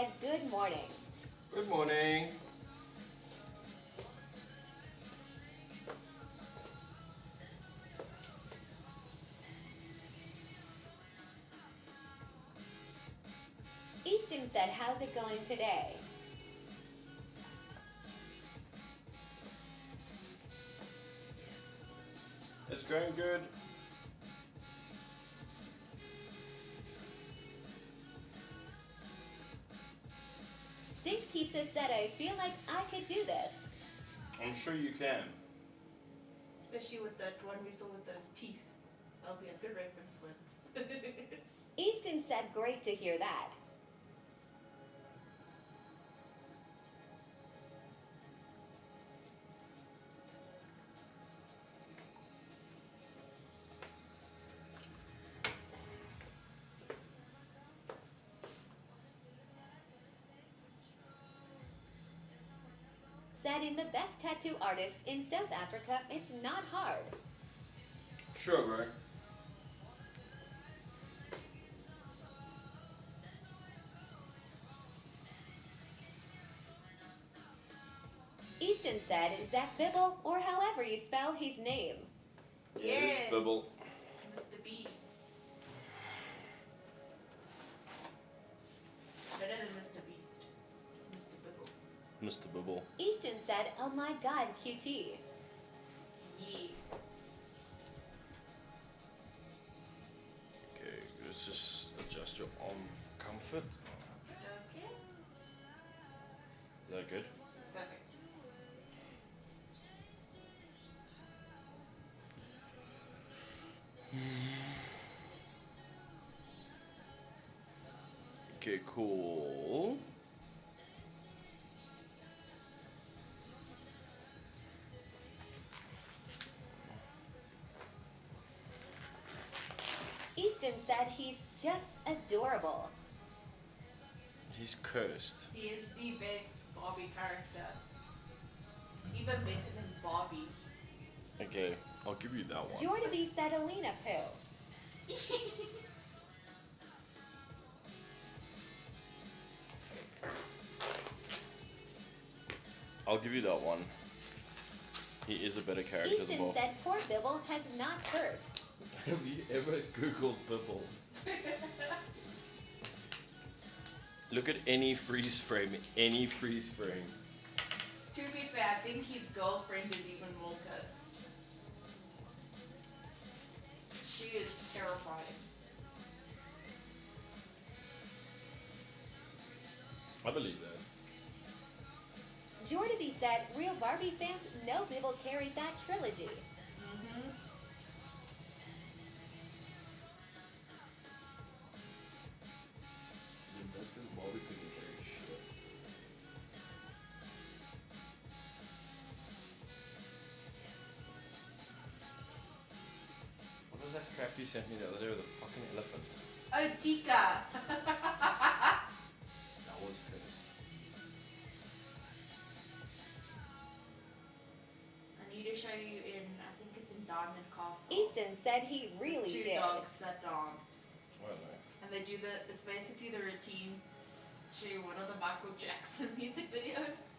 said good morning. Good morning. Easton said, how's it going today? It's going good. Steak Pizza said, I feel like I could do this. I'm sure you can. Especially with that one we saw with those teeth. That'll be a good reference one. Easton said, great to hear that. Said, in the best tattoo artist in South Africa, it's not hard. Sure, bro. Easton said, is that Bibble, or however you spell his name? Yeah, it is Bibble. Mr. B. Better than Mr. Beast. Mr. Bibble. Mr. Bibble. Easton said, oh my god, QT. Yeah. Okay, let's just adjust your arm for comfort. Okay. Is that good? Perfect. Okay, cool. Easton said he's just adorable. He's cursed. He is the best Barbie character. Even better than Barbie. Okay, I'll give you that one. Jordan said Alina poo. I'll give you that one. He is a better character than Easton Bob. said poor Bibble has not cursed. Have you ever Googled Bibble? Look at any freeze frame. Any freeze frame. To be fair, I think his girlfriend is even more cursed. She is terrifying. I believe that. Jordan said real Barbie fans know Bibble carried that trilogy. Mm-hmm. That's because Bobby couldn't carry shit. What was that crap you sent me the other day with a fucking elephant? Oh, Tika! That was good. I need to show you in, I think it's in Diamond Castle. Easton said he really Two did. dogs that dance. Well, no. And they do it's basically the routine to one of the Michael Jackson music videos.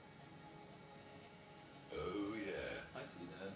Oh yeah. I see that.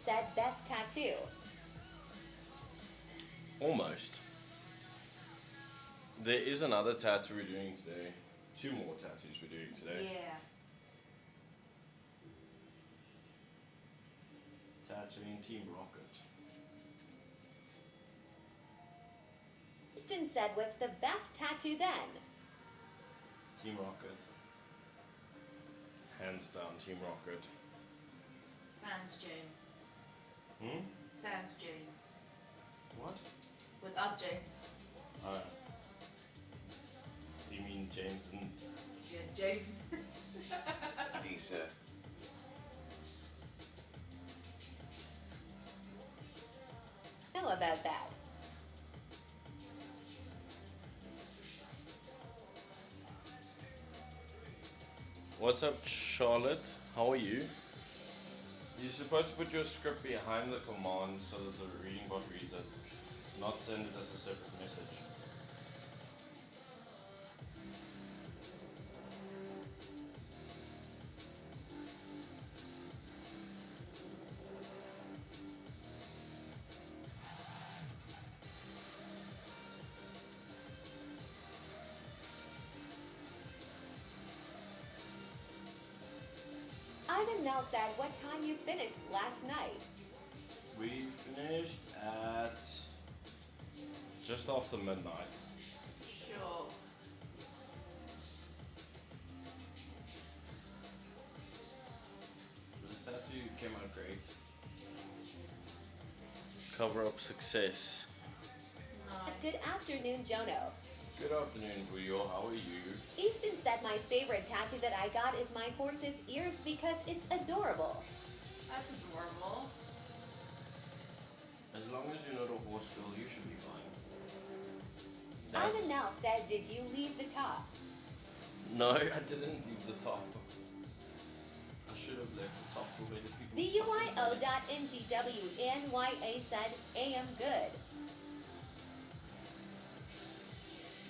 Said best tattoo. Almost. There is another tattoo we're doing today. 2 more tattoos we're doing today. Yeah. Tattooing Team Rocket. Easton said, what's the best tattoo then? Team Rocket. Hands down, Team Rocket. Sans James. Hmm? Sans James. What? Without James. You mean James and... Yeah, James. These, Know about that. What's up, Charlotte? How are you? You're supposed to put your script behind the command so that the reading bot reads it, not send it as a separate message. Ivan Nell said, what time you finished last night? We finished at just after midnight. Sure. The tattoo came out great. Cover up success. Nice. Good afternoon, Jono. Good afternoon, Julio. How are you? Easton said my favorite tattoo that I got is my horse's ears because it's adorable. That's adorable. As long as you're not a horse girl, you should be fine. Ivan Nell said, did you leave the top? No, I didn't leave the top. I should have left the top for better people. VUIO.MGWNYA said, AM good.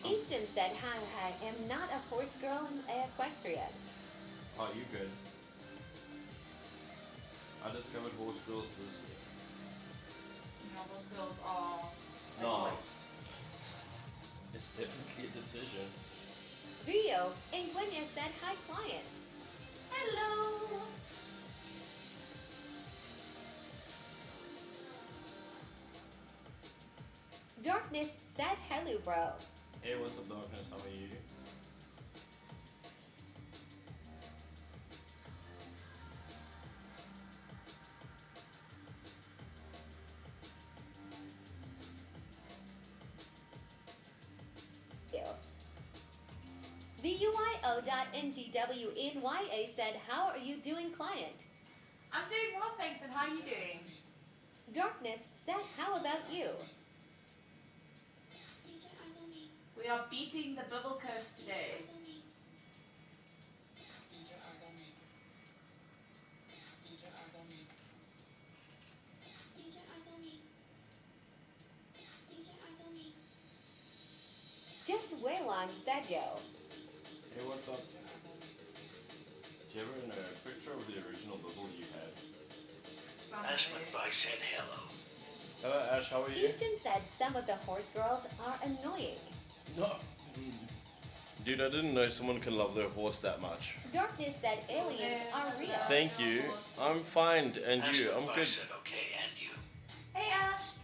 Easton said, hi, am not a horse girl in equestrian. Oh, you good. I discovered horse girls this year. You know, those girls are a No. choice. It's definitely a decision. Rio and Gwyneth said, hi, client. Hello. Darkness said, hello, bro. Hey, what's up, Darkness? How are you? VUIO.NGWNYA said, how are you doing, client? I'm doing well, thanks, and how are you doing? Darkness said, how about you? We are beating the Bibble Curse today. Just Waylon said, yo. Hey, what's up? Do you ever in a picture of the original bubble you had? Ash McBuy said hello. Hello, Ash. How are you? Easton said some of the horse girls are annoying. No. Dude, I didn't know someone can love their horse that much. Darkness said aliens are real. Thank you. I'm fine, and Ash you? I'm McBuy good. said okay, and you. Hey, Ash.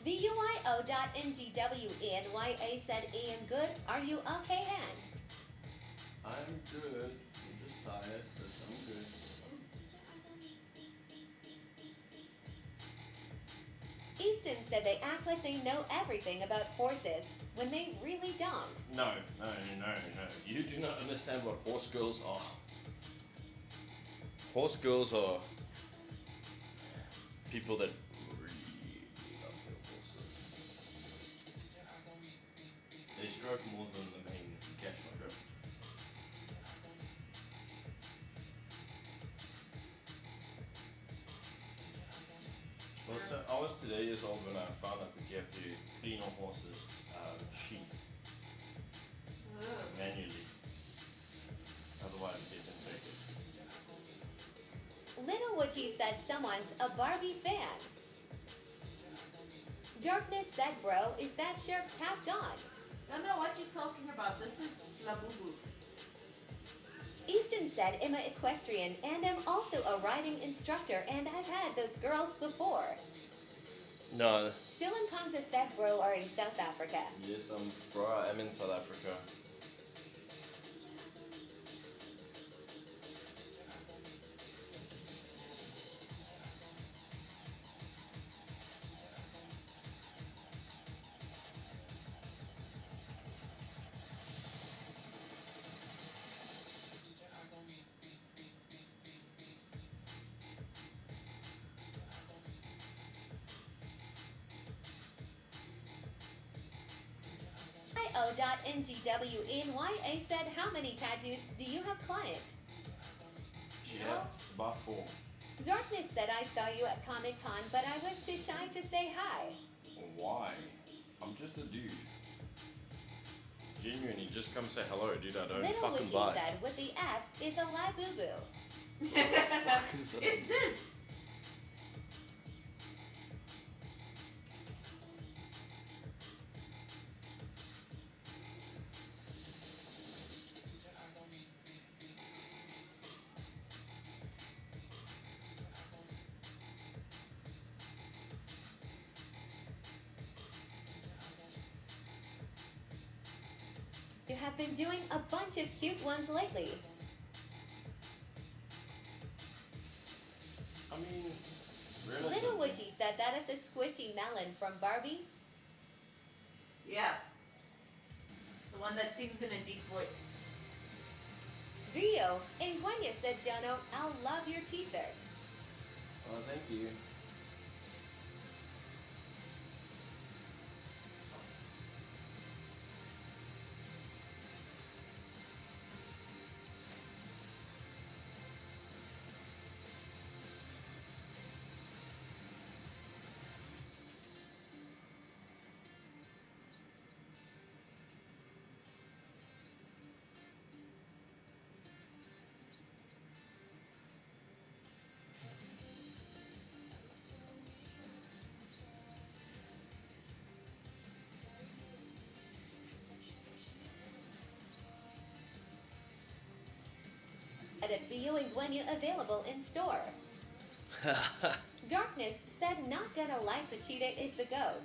VUIO.NGWNYA said, Ian, good. Are you okay, Ann? I'm good. I'm just tired, but I'm good. Easton said they act like they know everything about horses when they really don't. No. You do not understand what horse girls are. Horse girls are people that really love their horses. They stroke more than the main, if you catch my drift. Well, so I was today years old when I found out that you have to clean a horse's sheath manually. Otherwise it gets infected. Little Witchy said someone's a Barbie fan. Darkness said, bro, is that shirt tapped on? Don't know what you're talking about. This is Labubu. Easton said, I'm an equestrian and I'm also a riding instructor and I've had those girls before. No. Silan Kongza said, bro, are in South Africa. Yes, bro, I'm in South Africa. IO.NGWNYA said, how many tattoos do you have, client? Yeah, about 4. Darkness said, I saw you at Comic Con, but I was too shy to say hi. Why? I'm just a dude. Genuinely, just come say hello, dude. I don't Little fucking Witchy bite. said, with the F is a lie boo-boo. It's this. You have been doing a bunch of cute ones lately. I mean, Little relatively. Witchy said that is a squishy melon from Barbie. Yeah. The one that sings in a deep voice. Rio and Gwenya said, Jono, I'll love your t-shirt. Oh, thank you. At Rio and Gwenya available in store. Darkness said, not gonna lie, the cheetah is the goat.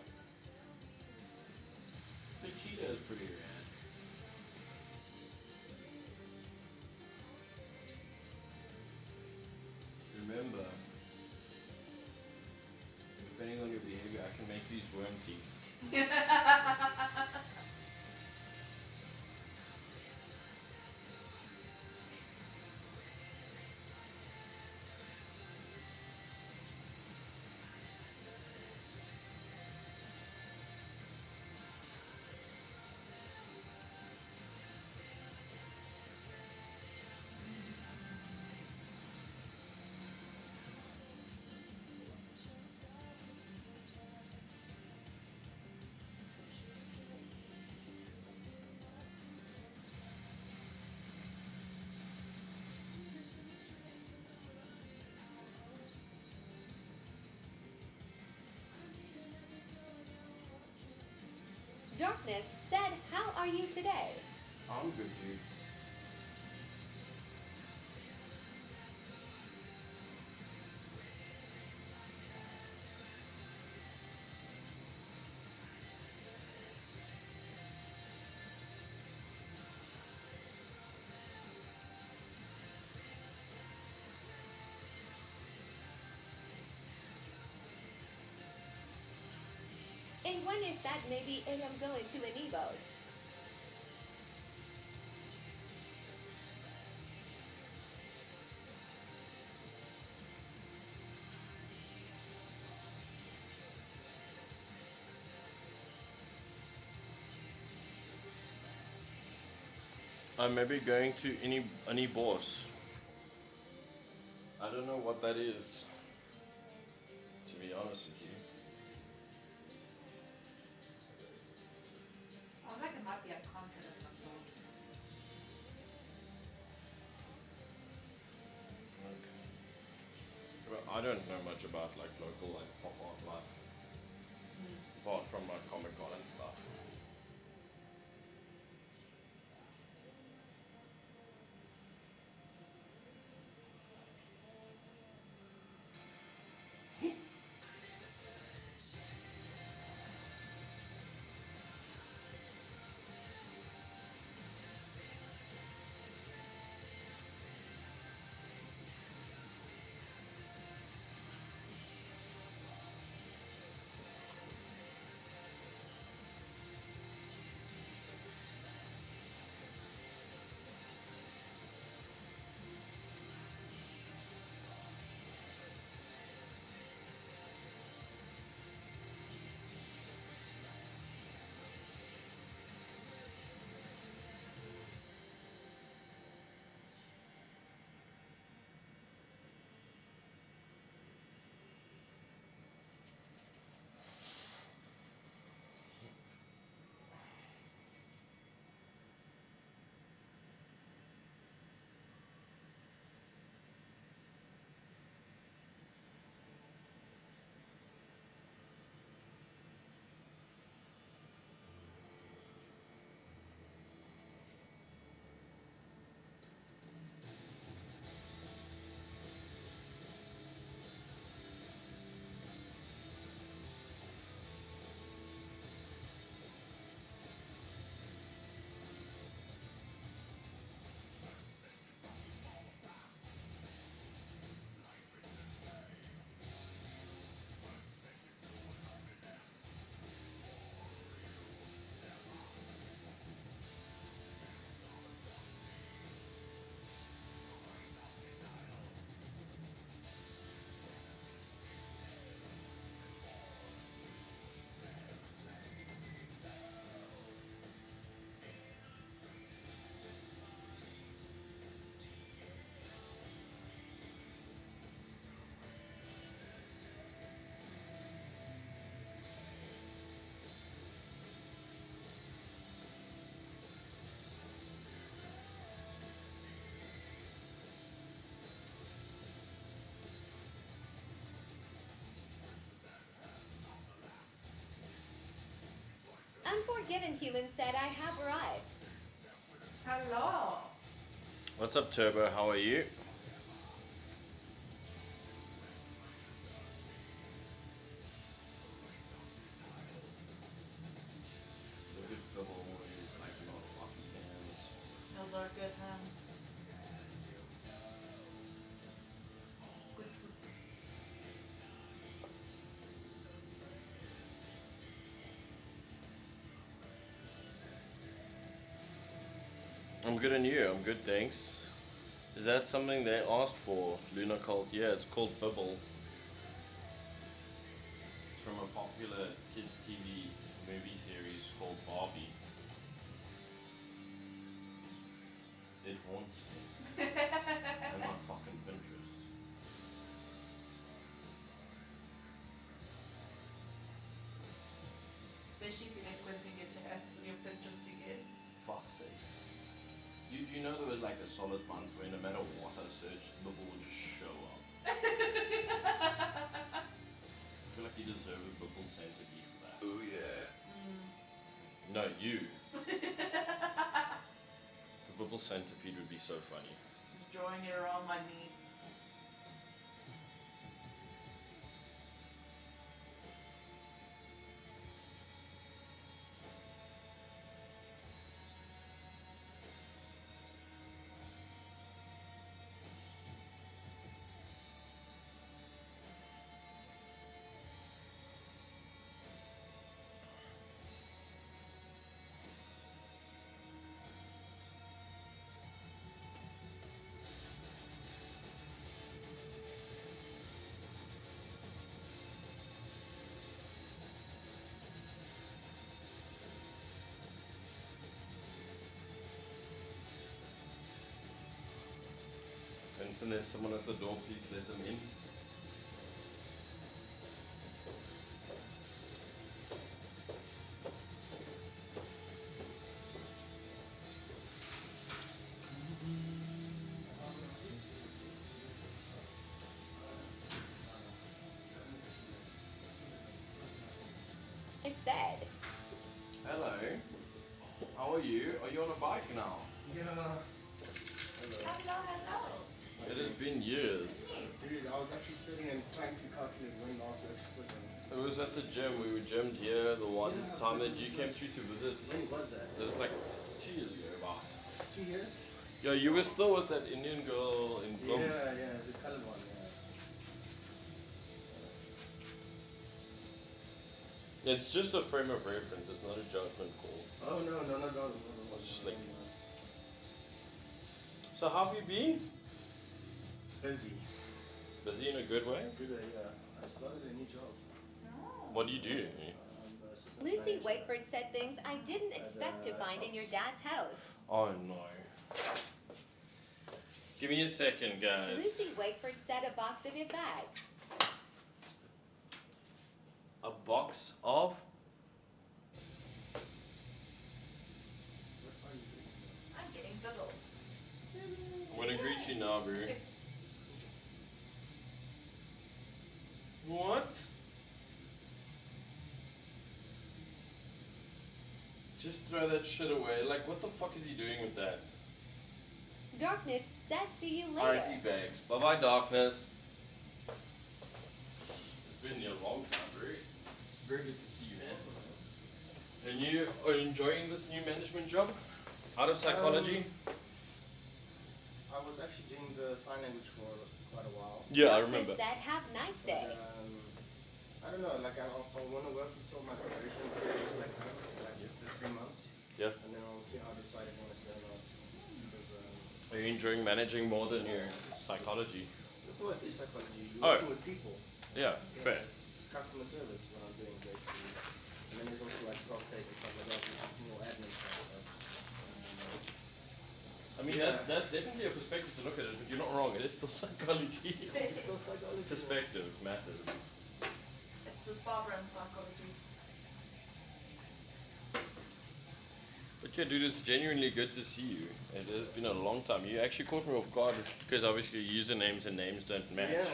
The cheetah is pretty rad. Remember, depending on your behavior, I can make these worm teeth. Darkness said, how are you today? I'm good, dude. And Gwenya said, maybe I am going to an Evo's. I'm maybe going to any boss. I don't know what that is, to be honest with you. Sounds like it might be a concert of some sort. I don't know much about like local like pop art life, apart from like Comic Con and stuff. Unforgiven Human said, I have arrived. Hello. What's up, Turbo? How are you? Look at the whole like not fucking hands. Those are good hands. Good soup. I'm good and you? I'm good, thanks. Is that something they asked for? Lunar Cult? Yeah, it's called Bibble. It's from a popular kids TV movie series called Barbie. It haunts me. And my fucking Pinterest. Especially if you like once you get your hands on your Pinterest again. Fuck's sakes. You know there was like a solid month where no matter what I searched, Bibble would just show up. I feel like you deserve a Bibble centipede for that. Oh yeah. No, you. The Bibble centipede would be so funny. Just drawing it around my knee. And there's someone at the door, please let them in. said. Hello. How are you? Are you on a bike now? Yeah. Hello, hello. It has been years. Dude, I was actually sitting and trying to calculate when last we actually sitting. It was at the gym. We were gymmed here the one Yeah, time but that it you was came like- through to visit. When was that? It was like 2 years ago, about. 2 years? Yeah, you were still with that Indian girl in Bloom. Yeah, the colored one, yeah. It's just a frame of reference. It's not a judgment call. Oh, no. It's just like- So how have you been? Busy. Busy in a good way? Good, yeah. I started a new job. What do you do? Assistant Lucy manager Wakeford said things I didn't expect to find in your dad's house. Oh no. Give me a second, guys. Lucy Wakeford said a box of your bags. A box of? What are you doing? I'm getting double. I'm gonna greet you now, bro. What? Just throw that shit away. Like, what the fuck is he doing with that? Darkness said see you later. RIP bags. Bye bye, darkness. It's been here a long time, bro. It's very good to see you, man. And you are enjoying this new management job? Out of psychology? I was actually doing the sign language for quite a while. Yeah, I Darkness remember. said have a nice day. But, I don't know, like I want to work until my probation period is like the 3 months. Yeah. And then I'll see how I decide if I want to stay or not. Because, Are you enjoying managing more than your psychology? well, it is psychology. You're Oh. working with people. Yeah, Yeah, fair. It's customer service what I'm doing basically. And then there's also like stock take and stuff like that, which is more admin stuff. I mean, Yeah. that's definitely a perspective to look at it, but you're not wrong. It is still psychology. It's still psychology. Perspective matters. It's the spa brand psychology. But yeah, dude, it's genuinely good to see you. It has been a long time. You actually caught me off guard because obviously usernames and names don't match. Yeah.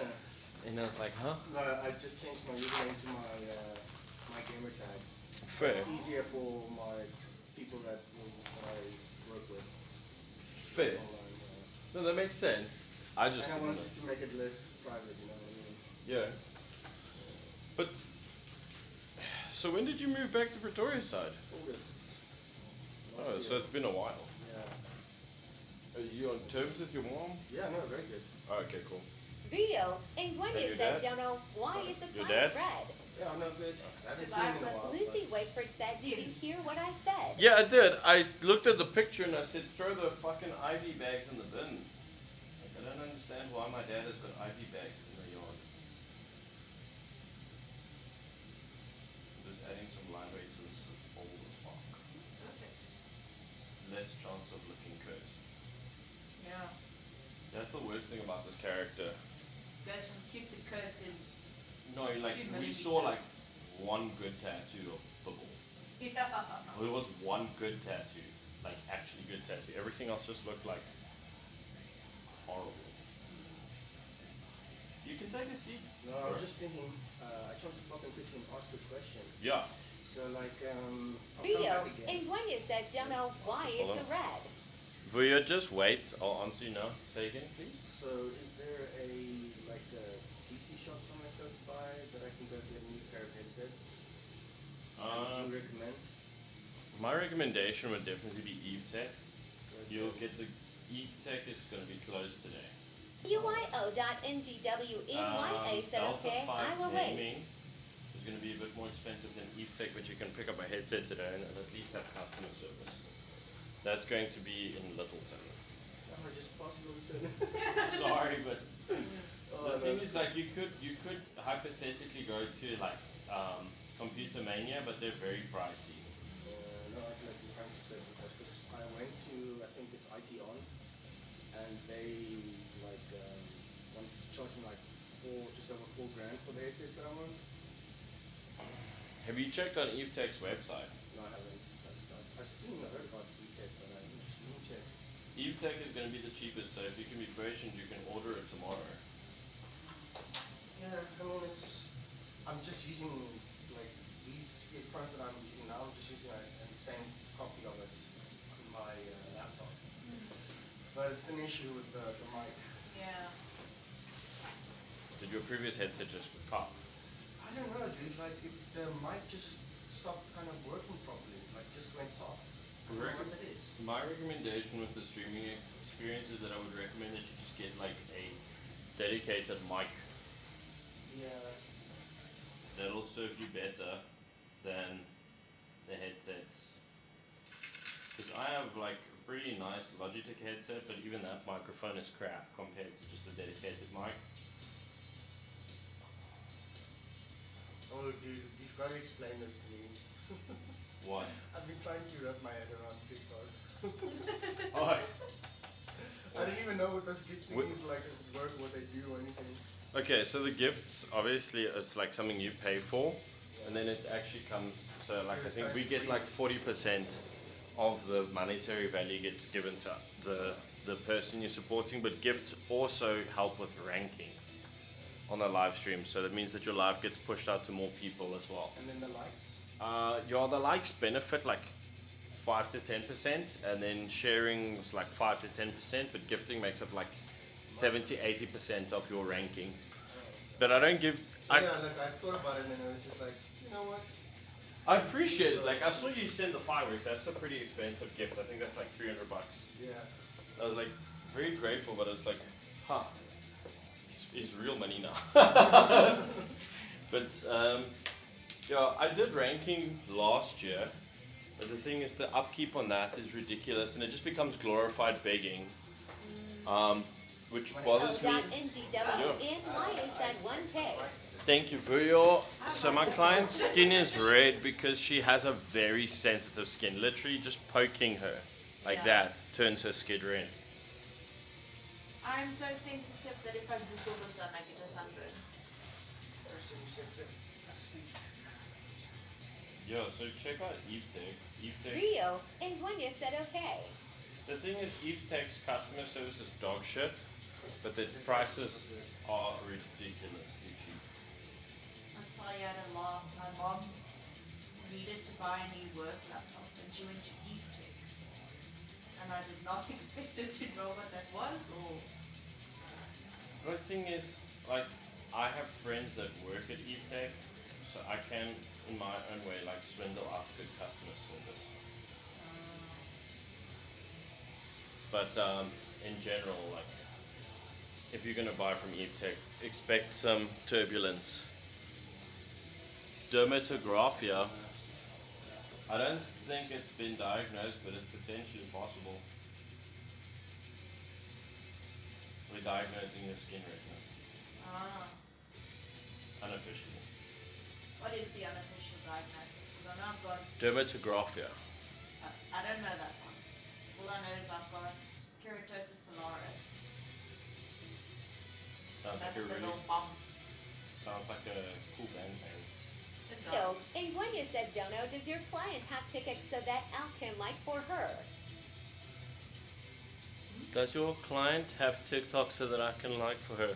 And I was like, huh? No, I just changed my username to my gamer tag. Fair. It's easier for my people that I work with. Fair. Online, No, that makes sense. I just and I didn't wanted know. to make it less private, you know what I mean? Yeah. But so when did you move back to Pretoria side? August. Oh, Last so year. it's been a while. Yeah. Are you on terms with your mom? Yeah, no, very good. Oh, okay, cool. Rio and And Gwyneth your said, dad? Jono, why is the Your planet dad? red? Yeah, no, good. I haven't Good seen him in a vibes. while. Lucy but- Wakeford said, did you hear what I said? Yeah, I did. I looked at the picture and I said, throw the fucking ivy bags in the bin. Like, I don't understand why my dad has got ivy bags in the yard. Just adding some line weight to this is old as fuck. Perfect. Less chance of looking cursed. Yeah. That's the worst thing about this character. Goes from cute to cursed in. No, like, 2 we saw like millimeters. one good tattoo of Bubble. Yeah. Well, it was one good tattoo. Like, actually good tattoo. Everything else just looked like horrible. You can take a seat. No, I was just thinking, I tried to pop in quickly and ask a question. Yeah. So, like, I'll come Rio back again. and Gwyneth said, Jono, why Just is hold the on. red? Vuya, just wait. I'll answer you now. Say again, please. So, is there a, like, a PC shop somewhere close by that I can go get a new pair of headsets? Would you recommend? My recommendation would definitely be Eve Tech. You'll get the Eve Tech is going to be closed today. UIO.NGWNYA said, Delta okay, 5 I will wait. Gaming is going to be a bit more expensive than Eve Tech, but you can pick up a headset today and at least have customer service. That's going to be in Littleton. Oh, just possible return. Sorry, but Oh, the thing that's is, like, you could hypothetically go to like Computer Mania, but they're very pricey. No, I feel like you're trying to say because I went to, I think it's IT On, and they like want to charge me like just over $4,000 for the headsets that I want. Have you checked on Eve Tech's website? No, I haven't. I've seen, I heard about E-Tech, but I didn't check. Eve Tech is going to be the cheapest, so if you can be patient, you can order it tomorrow. Yeah, I mean, I'm just using like these earphones that But it's an issue with the mic. Yeah. Did your previous headset just pop? I don't know, dude. Like the mic just stopped kind of working properly. Like just went soft. I don't know what it is. My recommendation with the streaming experience is that I would recommend that you just get like a dedicated mic. Yeah. That'll serve you better than the headsets. Because I have like a pretty nice Logitech headset, but even that microphone is crap compared to just a dedicated mic. Oh, dude, you've got to explain this to me. What? I've been trying to wrap my head around TikTok. Oh, I didn't even know what those gift What- things like work, what they do, or anything. okay, so the gifts obviously is like something you pay for, and then it actually comes. So like I think we get like 40% of the monetary value gets given to the person you're supporting, but gifts also help with ranking on the live stream. So that means that your live gets pushed out to more people as well. And then the likes. The likes benefit like 5 to 10%, and then sharing is like 5 to 10%, but gifting makes up like 70-80% of your ranking. But I don't give. So yeah, like I thought about it and I was just like, you know what? I appreciate it. Like I saw you send the fireworks. That's a pretty expensive gift. I think that's like $300. Yeah. I was like very grateful, but I was like, huh, it's real money now. But yeah, I did ranking last year, but the thing is the upkeep on that is ridiculous, and it just becomes glorified begging, which bothers me. NDW and Maya said 1K. Thank you for your. So my client's skin is red because she has a very sensitive skin. Literally, just poking her like Yeah. that turns her skin red. I'm so sensitive that if I Google the sun, I get a sunburn. So you said that. Yeah, so check out EveTech. EveTech. Rio and Gwenya said okay. The thing is, EveTech's customer service is dog shit, but the prices are ridiculously cheap. I tell you, I had a laugh. My mom needed to buy a new work laptop and she went to EveTech. And I did not expect her to know what that was or. The thing is, like, I have friends that work at EveTech, so I can, in my own way, like, swindle out good customer service. But in general, like, if you're gonna buy from EveTech, expect some turbulence. Dermatographia. I don't think it's been diagnosed, but it's potentially possible. We're diagnosing your skin redness unofficially. What is the unofficial diagnosis? Because I know I've got. Dermatographia. I don't know that one. All I know is I've got keratosis pilaris. Sounds That's like a the really little bumps. sounds like a cool band name. It So, does. and Gwenya said, Jono, does your client have tickets to that outcome like for her? Does your client have TikTok so that I can like for her?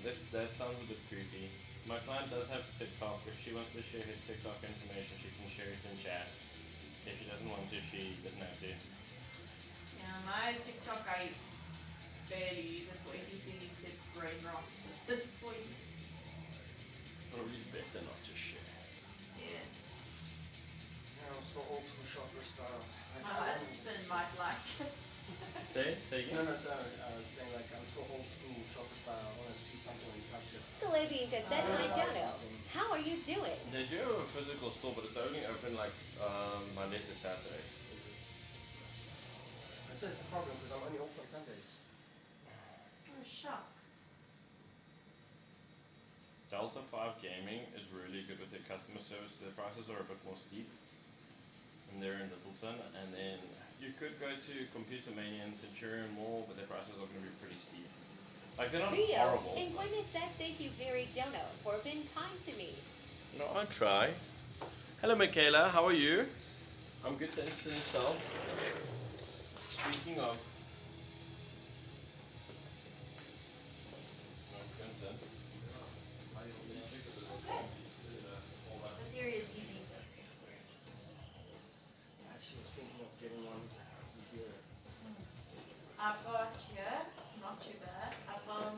That sounds a bit creepy. My client does have TikTok. If she wants to share her TikTok information, she can share it in chat. If she doesn't want to, she doesn't have to. Yeah, my TikTok, I barely use it for anything except brain rot at this point. Probably better not to share. Yeah. Yeah, it's for old school shopper style. My husband might like it. Say No, again? sorry. I was saying like I'm still old school shopper style. I want to see something and touch it. Scalavian said, hi, Jono. How are you doing? They do have a physical store, but it's only open like Monday to Saturday. I said it's a problem because I'm only off on Sundays. Oh, shucks. Delta 5 Gaming is really good with their customer service. Their prices are a bit more steep, and they're in Littleton. And then you could go to Computer Mania and Centurion Mall, but their prices are going to be pretty steep. Like they're not Rio horrible. and Gwenya said, thank you very, Jono, for being kind to me. No, I try. Hello, Michaela. How are you? I'm good, thanks to yourself. Speaking of. This area is easy. I actually was thinking of getting one here. I I've got here, it's not too bad. I found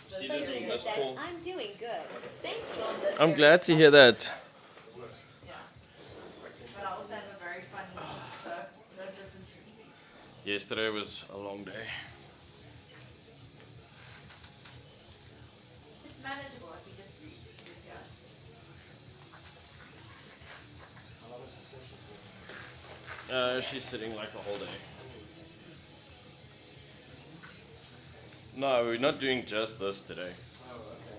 this See, there's a Clayton missed said, call. I'm doing good. Thank you. on this I'm area. glad to hear that. Yeah. But I also have a very funny week, so don't listen to me. Yesterday was a long day. It's manageable if you just breathe. Yeah. How long is the session for? She's sitting like the whole day. No, we're not doing just this today.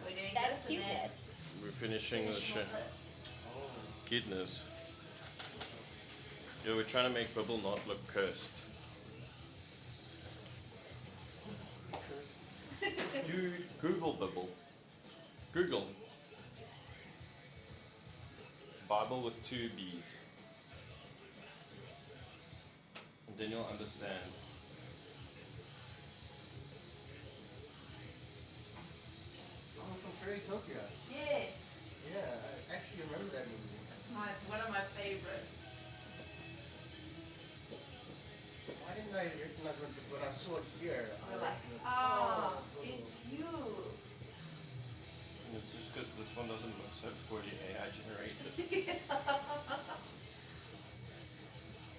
We're doing That's this and then cuteness. We're finishing the finish show. off this. Goodness. Yeah, we're trying to make Bubble not look cursed. You Google Bubble. Google. Bible with 2 B's. And then you'll understand. Oh, from Fairytopia. Yes. Yeah, I actually remember that movie. That's one of my favorites. Why didn't I recognize when I saw it here? I We're like, recognized- it's you. And it's just because this one doesn't look so poorly AI generated.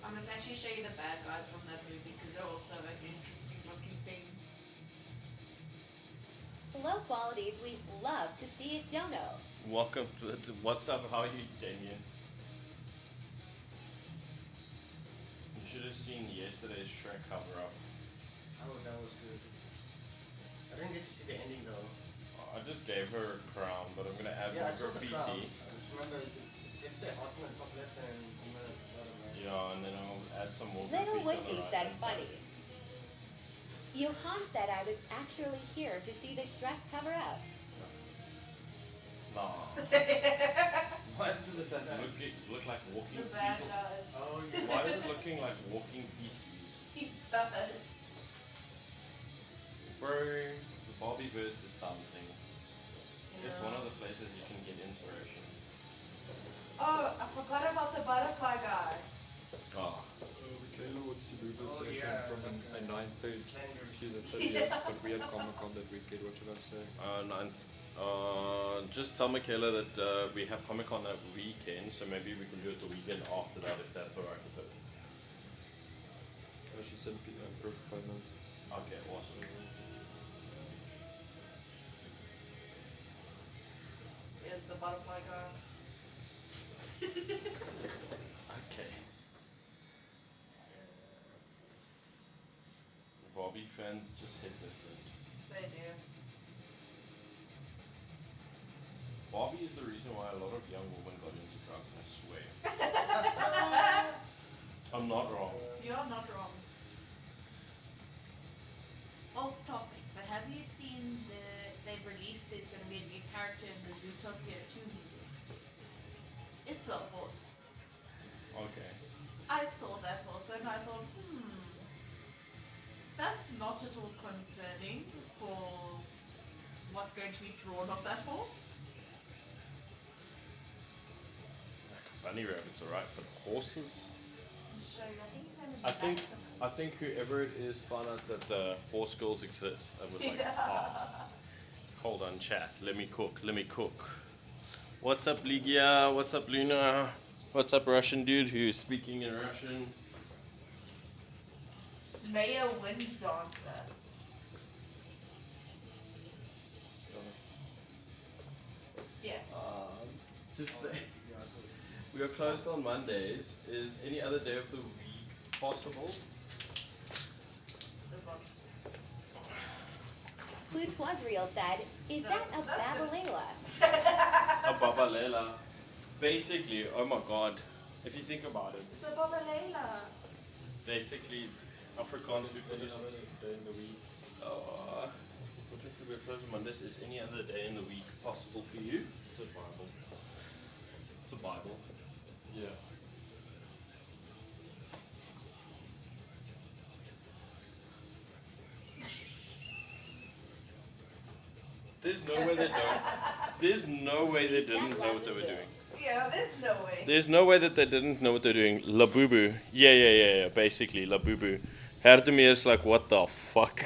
I must actually show you the bad guys from that movie because they're also an interesting looking thing. Low qualities we love to see at Jono. Welcome to what's up? How are you, Damien? You should have seen yesterday's Shrek cover up. Oh, that was good. I didn't get to see the ending though. I just gave her a crown, but I'm gonna add Yeah, I more saw the crowd. graffiti. I just remember it said Hartman top left and Demon at the bottom right. Yeah, and then I'll add some more Little graffiti on the Witchy right said hand funny. side. Johan said I was actually here to see the Shrek cover up. Nah. Why does it look like walking The bad fecal? guys. Oh, yeah. Why is it looking like walking feces? He does. Bro, the Bobbyverse is something. It's one of the places you can get inspiration. Oh, I forgot about the butterfly guy. Oh. Michaela wants to do the Oh, session yeah. from a 9:30 Slender. to the 30th, but we had Comic Con that weekend. What should I say? Ninth. Just tell Michaela that we have Comic Con that weekend, so maybe we can do it the weekend after that if that's alright with her. Oh, she sent me a proposal. Okay, awesome. Here's the butterfly guy. Okay. Bobby fans just hit different. They do. Bobby is the reason why a lot of young women got into drugs, I swear. I'm not wrong. You're not wrong. Off topic, but have you seen they've released there's going to be a new character in the Zootopia 2 movie? It's a horse. Okay. I saw that horse and I thought, that's not at all concerning for what's going to be drawn of that horse. Bunny rabbits alright, but horses? I'll show you. I think his name is I think Maximus. whoever it is found out that horse girls exist and was like, hold on chat, let me cook. What's up Ligia? What's up Luna? What's up Russian dude who's speaking in Russian? Maya Wind Dancer. Yeah. Just say, Yeah, I saw it. we are closed on Mondays. Is any other day of the week possible? This one. Plutoisreal said, is that a That's good. Babalela? A babalela. Basically, oh my god, if you think about it, It's a Babalela. basically Afrikaans people Any just other day in the week? Unfortunately, we're closed on Mondays. Is any other day in the week possible for you? It's a Bible. It's a Bible. Yeah. There's no way they don't. There's no way they didn't know what they were doing. Yeah, there's no way. There's no way that they didn't know what they're doing. La Boo Boo. Yeah. Basically, La Boo Boo. Herdemeer's like, what the fuck?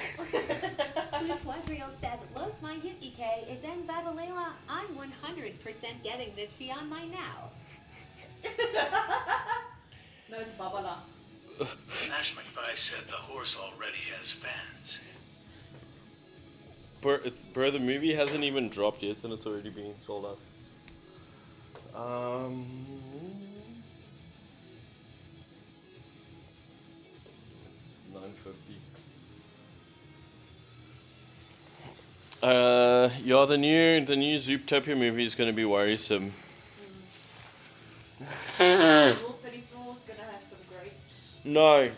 Twas-real said, Los my hippie is in Babalela. I'm 100% getting that she on my now. No, it's Babalas. Ash McFly said the horse already has fans. Bro, the movie hasn't even dropped yet and it's already being sold out. 950. Yeah, the new Zooptopia movie is going to be worrisome. Rule 34 is gonna have some great. No.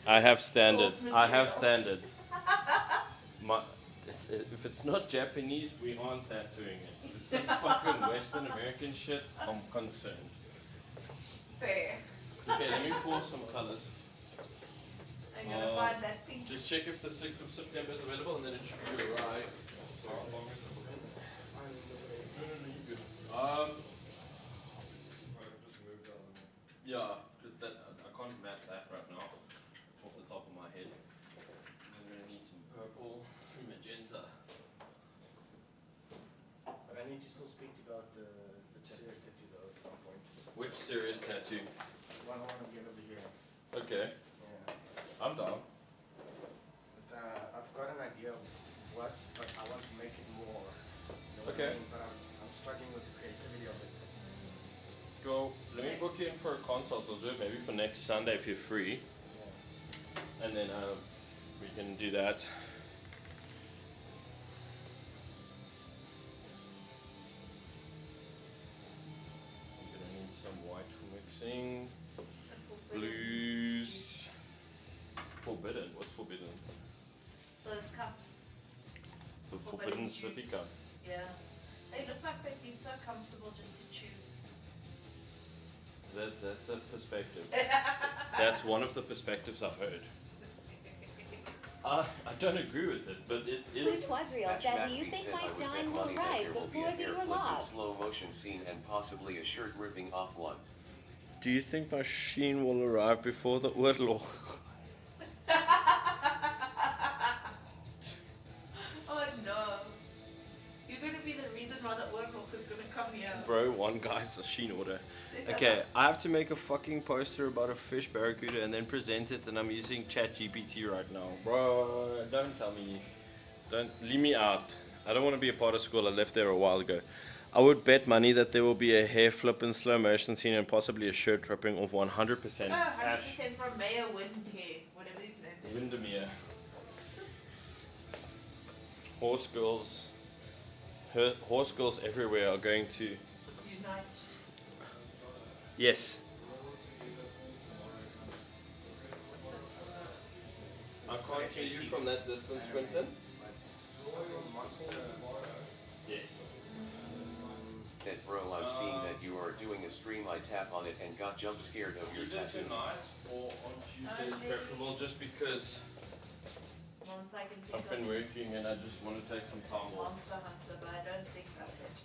I have Source standards. I have material. standards. If it's not Japanese, we aren't tattooing it. If it's some fucking Western American shit, I'm concerned. Fair. Okay, let me pour some colors. I'm gonna find that thing. Just check if the 6th of September is available and then it should be alright. Yeah, just that, I can't match that right now off the top of my head. I'm gonna need some purple, magenta. But I need to still speak about the serious tattoo though at one point. Which serious tattoo? One I want to get over here. Okay, Yeah. I'm down. But I've got an idea of what, but I want to make it more. You know what Okay. I mean? But I'm struggling with the creativity of it. Go, let me book you in for a consult. We'll do it maybe for next Sunday if you're free. Yeah. And then we can do that. I'm gonna need some white for mixing. Blues. Forbidden. What's forbidden? Those cups. The Forbidden Forbidden City juice. Cup. Yeah. They look like they'd be so comfortable just to chew. That's a perspective. That's one of the perspectives I've heard. I don't agree with it, but it is. Twas-real Ash said, do you McAfee think said, my I would shine bet will money that arrive there will be before an the air year flip log? in slow motion scene and possibly a shirt ripping off one. Do you think my sheen will arrive before the Oorlog? Oh no. You're gonna be the reason why the Oorlog is gonna come here. Bro, one guy's a sheen order. Okay, I have to make a fucking poster about a fish barracuda and then present it, and I'm using ChatGPT right now. Bro, don't tell me. Don't leave me out. I don't want to be a part of school. I left there a while ago. I would bet money that there will be a hair flip in slow motion scene and possibly a shirt ripping off 100%. Oh, 100% Ash from Mayor Windhair, whatever his name is. Windermere. Horse girls everywhere are going to. Unite. Yes. I can't hear you from that distance, Quentin. Yes. That bro, I'm seeing that you are doing a stream. I tap on it and got jump scared of your Either tattoo. tonight or on Tuesday is preferable, just because Monster, I can think I've been of is working and I just want to take some time off. Monster Hunter, but I don't think that's it.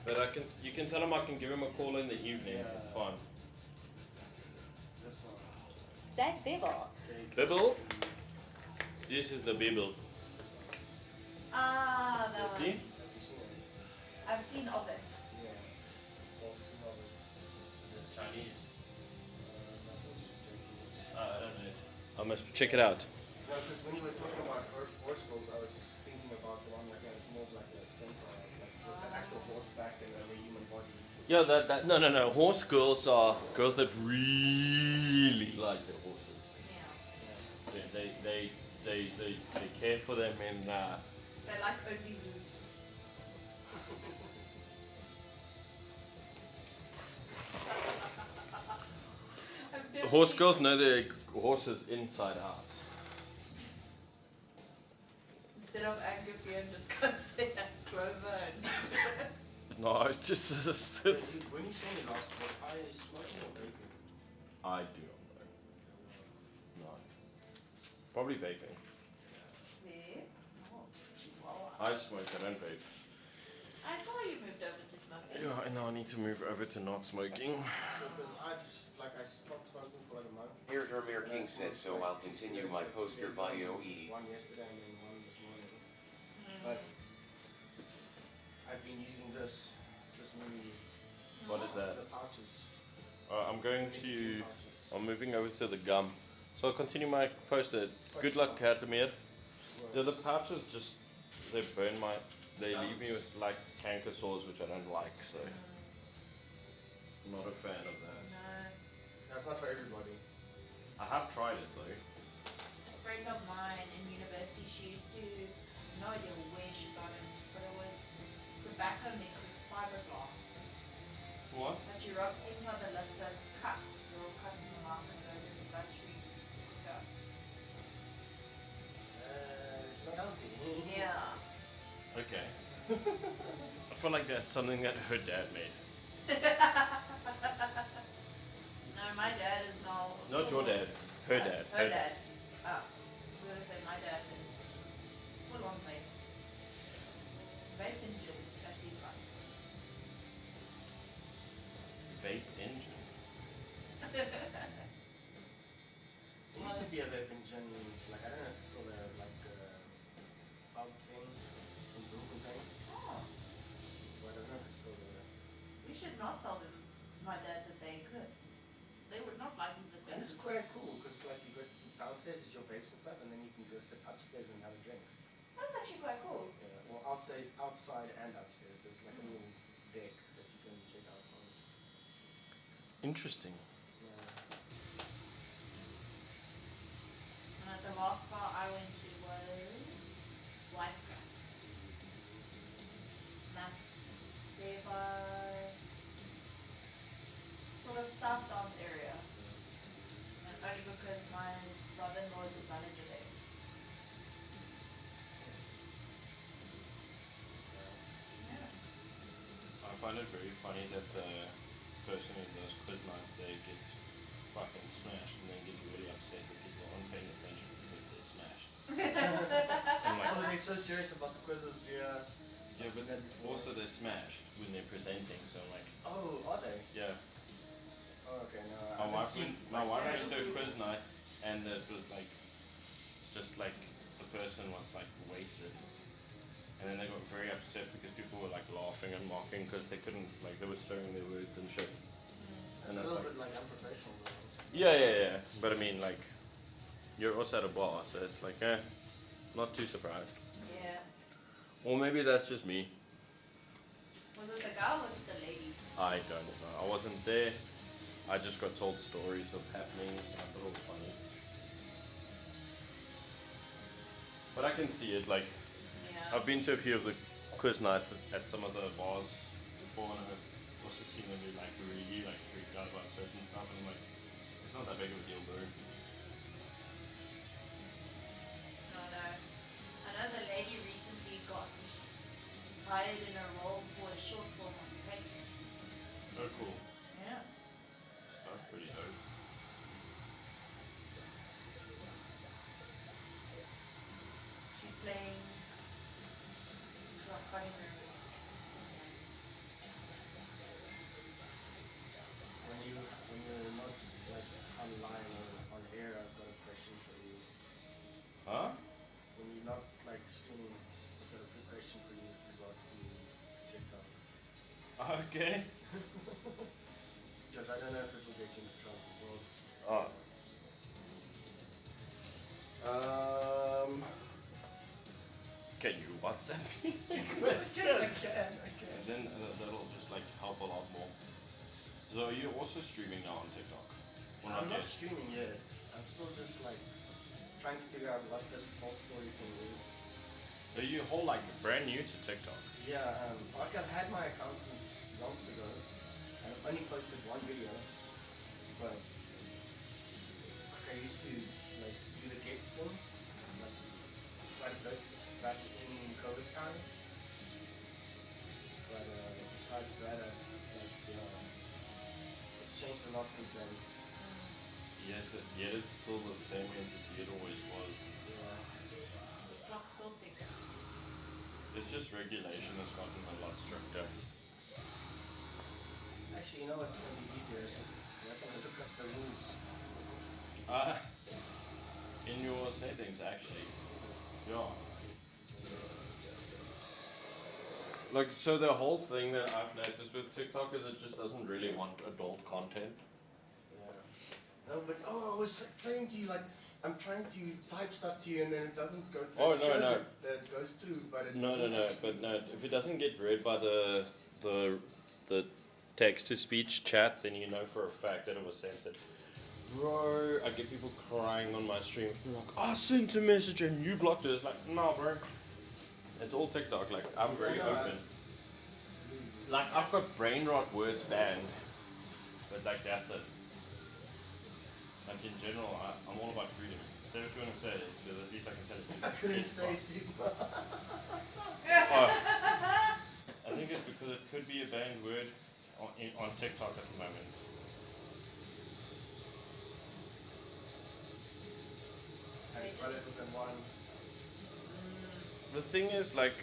But you can tell him I can give him a call in the evenings. It's fine. This one. Said Bibble. Bible. This is the Bible. Ah, that one. See? Have you seen it? I've seen of it. Yeah. Or some of it. Chinese. Not those Japanese. I don't know. I must check it out. No, because when you were talking about horse girls, I was thinking about the one like that. It's more like a centaur, like with the actual horse back and then the human body. Yeah, no. Horse girls are girls that really like their horses. Yeah. They care for them and They like only moves. I've never horse seen- girls know their horses inside out. Instead of Anglophone, just because they have clover and No, it's just it's, When you saw me last, was I smoking or vaping? I do not know. No. Probably vaping. there. Oh, wow. I smoke, I don't vape. I saw you moved over to smoking. Yeah, and now I need to move over to not smoking. So because I stopped smoking for like a month. Here Dermere King said, so I'll continue my poster by OE. One yesterday and then one this morning. But I've been using this new What is that? the pouches. I'm moving over to the gum. So I'll continue my poster. Good luck, Katamir. The other pouches they leave me with like canker sores, which I don't like, so I'm not a fan of that. No. That's not for everybody. I have tried it though. A friend of mine in university, she used to, no idea where she got it, but it was tobacco mixed with fiberglass. What? That you rub inside the lips, so it cuts, little cuts in the mouth and goes in the bloodstream. Yeah. It's not healthy. Yeah. Okay. I feel like that's something that her dad made. No, my dad is now. Not your dad. Her dad. Her dad. Ah, I was gonna say my dad is full on vape. Vape is good. That's his life. Vape engine. There used to be a vape engine, like I don't know if it's still there, like pub thing in Bloemfontein. Oh, But I don't know if it's still there. we should not tell them, my dad, that they exist. They would not like these And it's acquaintances. quite cool because like you go downstairs is your vapes and stuff, and then you can go sit upstairs and have a drink. That's actually quite cool. Yeah. Well, outside and upstairs. There's like a little deck that you can check out on. Interesting. Yeah. And the last bar I went to was Wisecracks. And that's there by sort of South Downs area. And only because my brother-in-law is a manager there. Yeah. I find it very funny that the person who does quiz nights there gets fucking smashed and then gets really upset that people aren't paying attention because they're smashed. I'm like, Oh, they're so serious about the quizzes, yeah. yeah, but then also they're smashed when they're presenting, so I'm like, Oh, are they? yeah. Oh, okay, no. I My haven't seen wife like, went to a special quiz night and it was like, just like the person was like wasted. And then they got very upset because people were like laughing and mocking because they couldn't, like they were slurring their words and shit. It's And a that's little like, bit like unprofessional though. yeah. But I mean, like, you're also at a bar, so it's like, not too surprised. Yeah. Or maybe that's just me. Was it the guy or was it the lady? I don't know. I wasn't there. I just got told stories of happenings and I thought it was funny. But I can see it, like, Yeah. I've been to a few of the quiz nights at some of the bars before and I've also seen them be like really like freaked out about certain stuff and I'm like, it's not that big of a deal, bro. No. I know the lady recently got hired in a role for a short film on tape. Oh cool. Yeah. That's pretty dope. She's playing. I can't even remember his name. When you're not like online or on air, I've got a question for you. Huh? When you're not like streaming, I've got a quick question for you with regards to TikTok. Okay. Because I don't know if it will get you into trouble. Well, Oh. Can you WhatsApp me the question? I can. And then that'll just like help a lot more. So you're also streaming now on TikTok? Or I'm not yet? streaming yet. I'm still just like trying to figure out what this whole story thing is. So you whole like brand new to TikTok? Yeah, like I've had my account since months ago, and I've only posted one video, but like I used to like do the gifts thing, like quite a bit back in COVID time. But besides that, it's changed a lot since then. Yes, yet it's still the same entity it always was. Yeah. The clock still ticks. It's It's just regulation has gotten a lot stricter. Actually, you know what's going to be easier? It's just you have to look up the rules. In your settings, actually. Yeah. Like, so the whole thing that I've noticed with TikTok is it just doesn't really want adult content. Yeah. No, but I was saying to you, like, I'm trying to type stuff to you and then it doesn't go through. Oh, it no, shows no. that it goes through, but it No, doesn't actually- but no. If it doesn't get read by the text-to-speech chat, then you know for a fact that it was censored. Bro, I get people crying on my stream. They're like, I sent a message and you blocked it. It's like, no, bro. It's all TikTok. Like, I'm very open. Like, I've got brain rot words banned, but like that's it. Like in general, I'm all about freedom. Say what you want to say, because at least I can tell it. I couldn't It's say fine. super. Oh, I think it's because it could be a banned word on TikTok at the moment. I spread it within one. The thing is, like,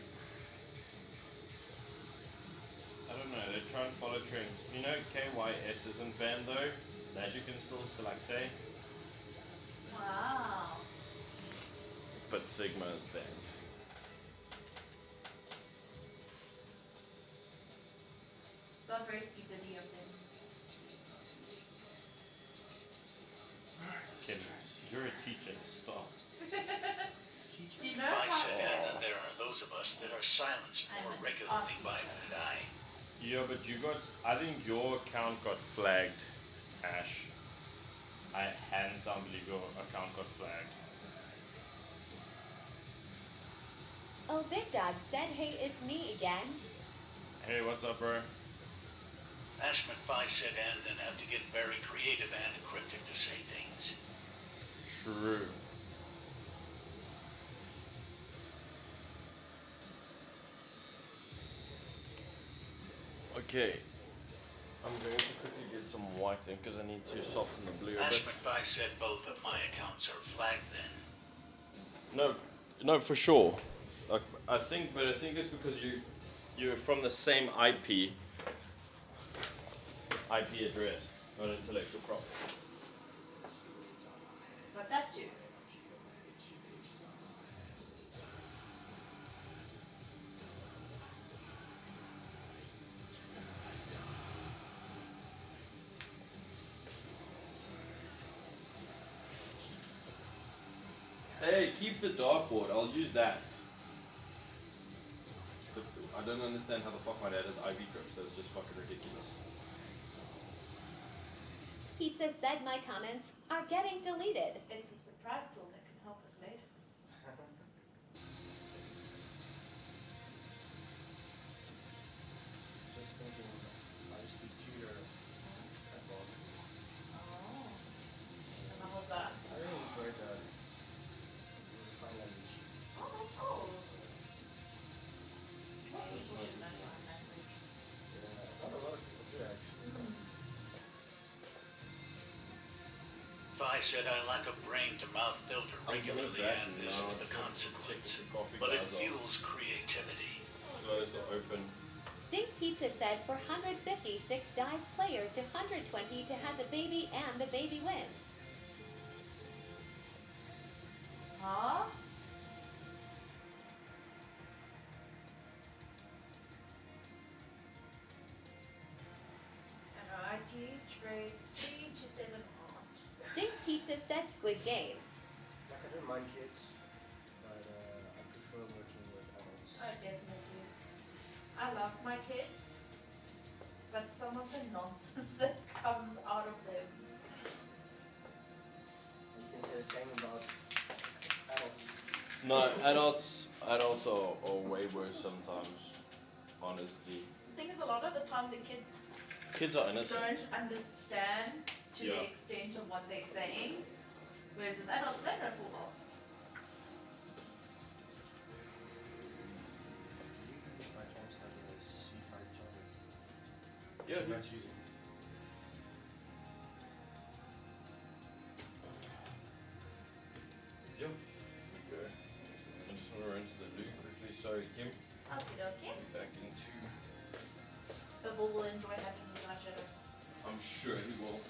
I don't know, they try and follow trends. You know, KYS isn't banned though. That you can still select say, Wow. but Sigma is banned. It's not very speedy of them. Kim, you're a teacher. Stop. Do you know I how... said, and then there are those of us that are silenced more regularly by an eye. Yeah, but you got. I think your account got flagged, Ash. I hands down believe your account got flagged. Oh, Big Dog said, hey, it's me again. Hey, what's up, bro? Ash McFly said, and then have to get very creative and cryptic to say things. True. Okay. I'm going to quickly get some white in because I need to soften the blue a Ash bit. McFly said both of my accounts are flagged then. No, for sure. Like, I think it's because you're from the same IP address, not intellectual property. But that too. Hey, keep the dartboard. I'll use that. But I don't understand how the fuck my dad has IV grips. That's just fucking ridiculous. Pizza said my comments are getting deleted. It's a surprise tool that can help us later. Just thinking, I used to tutor at Boston. Oh. And how was that? I really enjoyed that. It was a sign language. Oh, that's cool. Maybe people should know sign language. Yeah, not a lot of people do actually. Fi said I lack a brain to mouth filter I'm gonna regularly, bet and this now is the to check consequence. if the coffee But it glass on. fuels creativity. Close or open. Stink Pizza said for 156 dice player to 120 to has a baby and the baby wins. Huh? And IT trades 3 to 7 art. Stink Pizza said Squid Games. Like I don't mind kids, but I prefer working with adults. Oh, definitely. I love my kids, but some of the nonsense that comes out of them. You can say the same about adults. No, adults are way worse sometimes. Honestly, The thing is, a lot of the time the kids kids are innocent. don't understand to Yeah. the extent of what they're saying, whereas with adults, they know full well. My chance have a C5 charger. Yeah, I'm dude. not using. Yeah. Okay. I just want to rinse the blue quickly. Sorry, Kim. Okay, okay. Back into. Bibble will enjoy having his eyeshadow. I'm sure he will.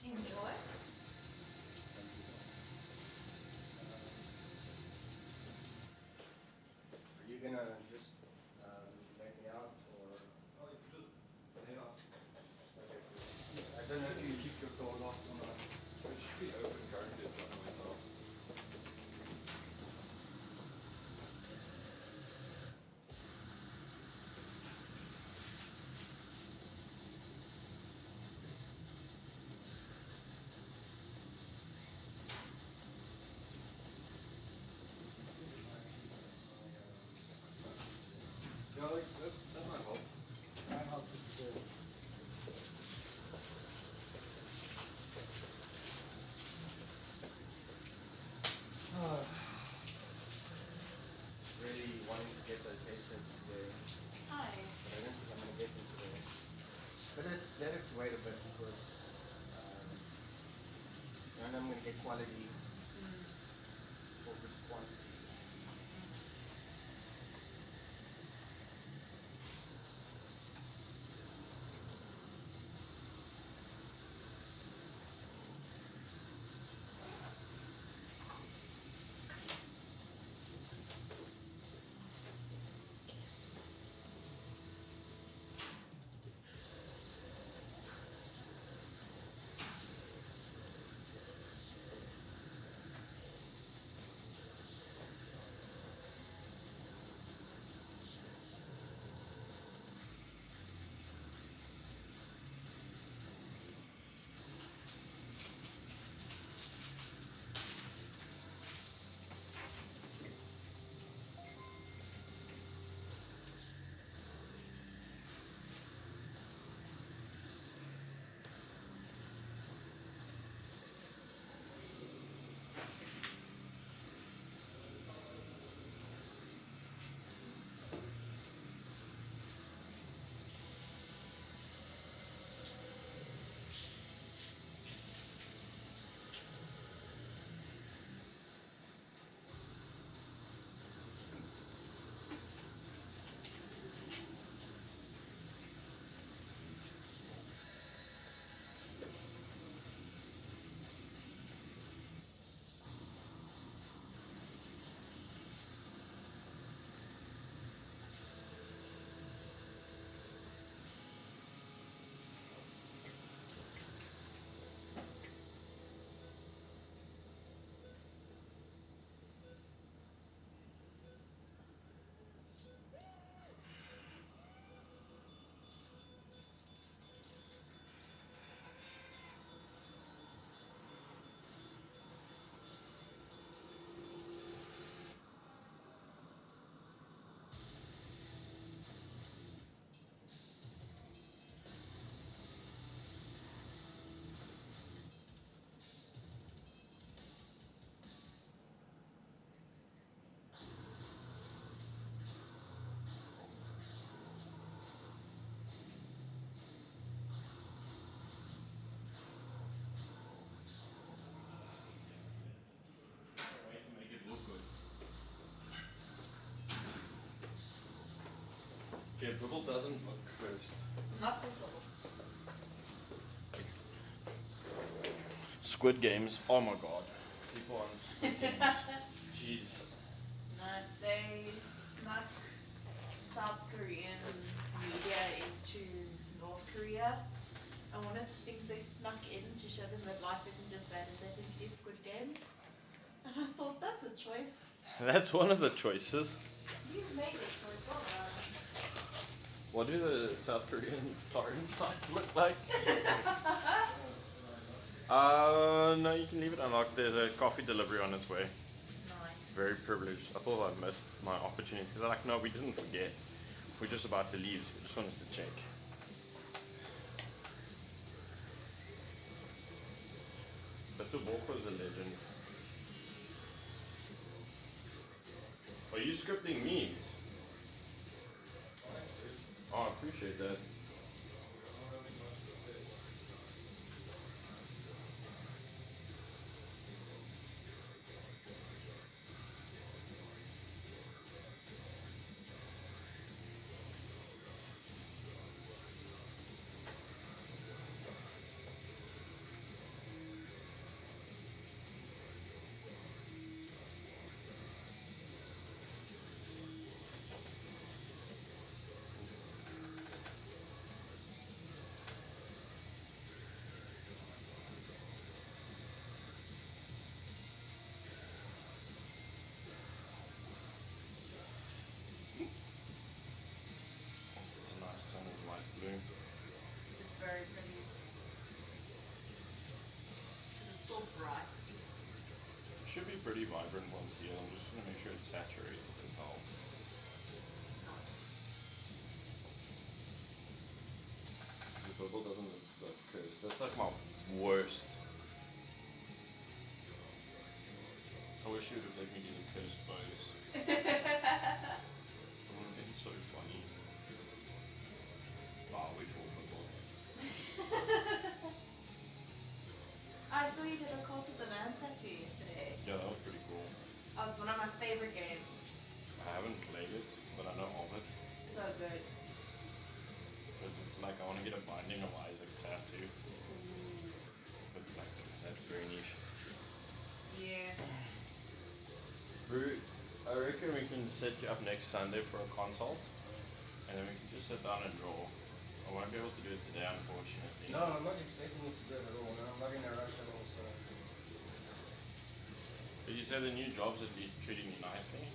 Enjoy. Are you gonna just let me out or? Oh, you just lay it off. Okay. I don't know if you keep your door locked or not. It should be open currently at one point now. No, That might help. I help with the. Really wanting to get those headsets today, Hi. but I don't think I'm gonna get them today. But it's better to wait a bit because then I'm gonna get quality over quantity. Okay, purple doesn't look cursed. Not at all. Squid Games. Oh my god. People on Squid Games. Jeez. No, they snuck South Korean media into North Korea. And one of the things they snuck in to show them that life isn't as bad as they think is Squid Games. And I thought, that's a choice. That's one of the choices. You made it for us all, What do the South Korean torrent sites look like? No, you can leave it unlocked. There's a coffee delivery on its way. Nice. Very privileged. I thought I'd missed my opportunity. They're like, no, we didn't forget. We're just about to leave, so we just wanted to check. But the walk was a legend. Are you scripting memes? Oh, I appreciate that. It's a nice tone of light blue. It's very pretty. It's still bright. It should be pretty vibrant once here. I'm just going to make sure it's saturated as well. The purple doesn't look cursed. That's like my worst. I wish you would have let me do the cursed pose. It would have been so funny. Wow, we fall purple. I saw you did a Cult of the Lamb tattoo yesterday. Yeah, that was pretty cool. Oh, it's one of my favorite games. I haven't played it, but I know of it. So good. But it's like I want to get a Binding of Isaac tattoo. But like, that's very niche. Yeah. Brew, I reckon we can set you up next Sunday for a consult, and then we can just sit down and draw. I won't be able to do it today, unfortunately. No, I'm not expecting you to do it at all. No, I'm not in a rush at all, so. But you said the new job's at least treating you nicely.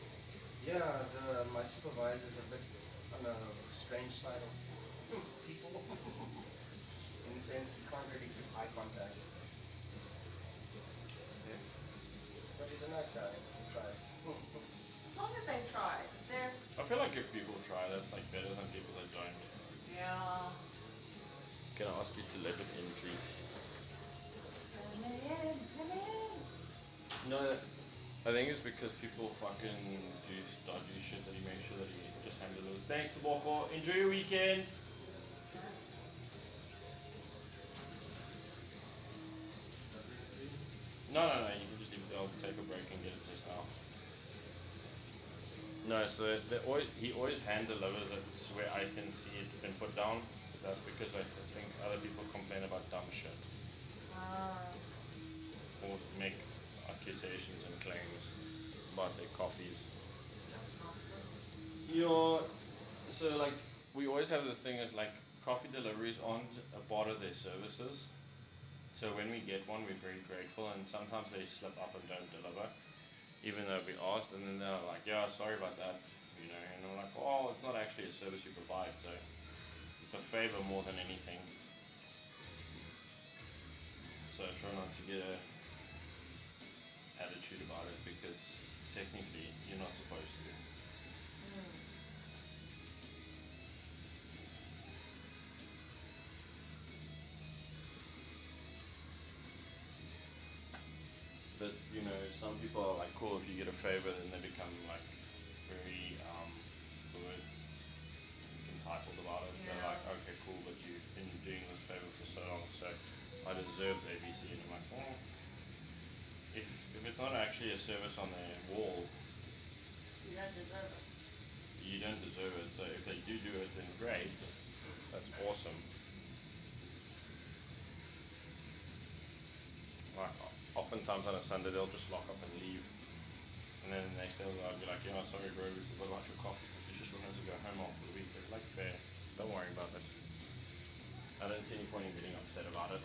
Yeah, my supervisor's a bit on a strange side of people. In the sense, you can't really keep eye contact. Yeah. But he's a nice guy. He tries. As long as they try. They're. I feel like if people try, that's like better than people that don't. Yeah. Can I ask you to let it in, please? Come in, come in. No, I think it's because people fucking do dodgy shit that he makes sure that he just handles those. Thanks to Boko. Enjoy your weekend. No, you can just leave it. I'll take a break and get it just now. No, so he always hand delivers it where I can see it's been put down. That's because I think other people complain about dumb shit or make accusations and claims about their copies. That's nonsense. Yeah, so like we always have this thing as like coffee deliveries aren't a part of their services. So when we get one, we're very grateful, and sometimes they slip up and don't deliver, even though we asked, and then they're like, yeah, sorry about that, you know, and I'm like, oh, it's not actually a service you provide, so it's a favor more than anything. So I try not to get a attitude about it, because technically you're not supposed to. But you know, some people are like, cool, if you get a favor, then they become like very entitled about it. They're like, okay, cool, but you've been doing this favor for so long, so I deserve ABC. And I'm like, well, if it's not actually a service on their wall, You don't deserve it. you don't deserve it. So if they do it, then great. That's awesome. Like, oftentimes on a Sunday they'll just lock up and leave. And then the next day I'll be like, sorry bro, we forgot about your coffee. We just wanted to go home after the week. It's like, fair. Don't worry about it. I don't see any point in getting upset about it.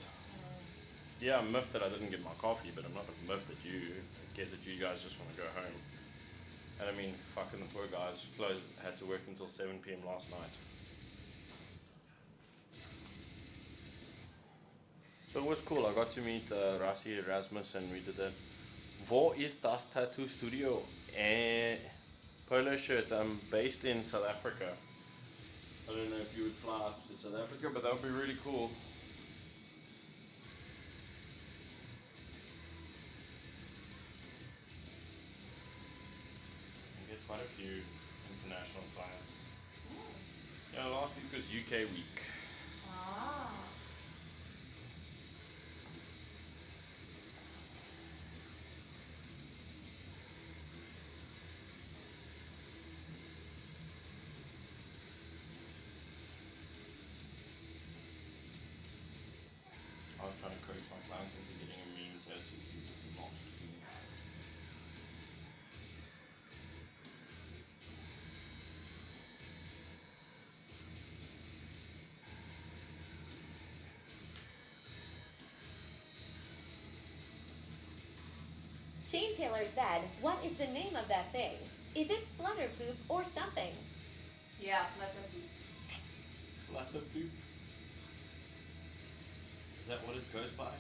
Yeah, I'm miffed that I didn't get my coffee, but I'm not miffed that you get that you guys just want to go home. And I mean, fucking the poor guys had to work until 7 p.m. last night. So it was cool. I got to meet Rassi Erasmus and we did that. Waar is das tattoo studio? Polo shirt. I'm based in South Africa. I don't know if you would fly out to South Africa, but that would be really cool. I get quite a few international clients. Yeah, last week was UK week. Ah. I was trying to coach my client into getting a meme tattoo. Not keen. Jane Taylor said, what is the name of that thing? Is it flutter poop or something? Yeah, flutter poop. Flutter poop? Is that what it goes by?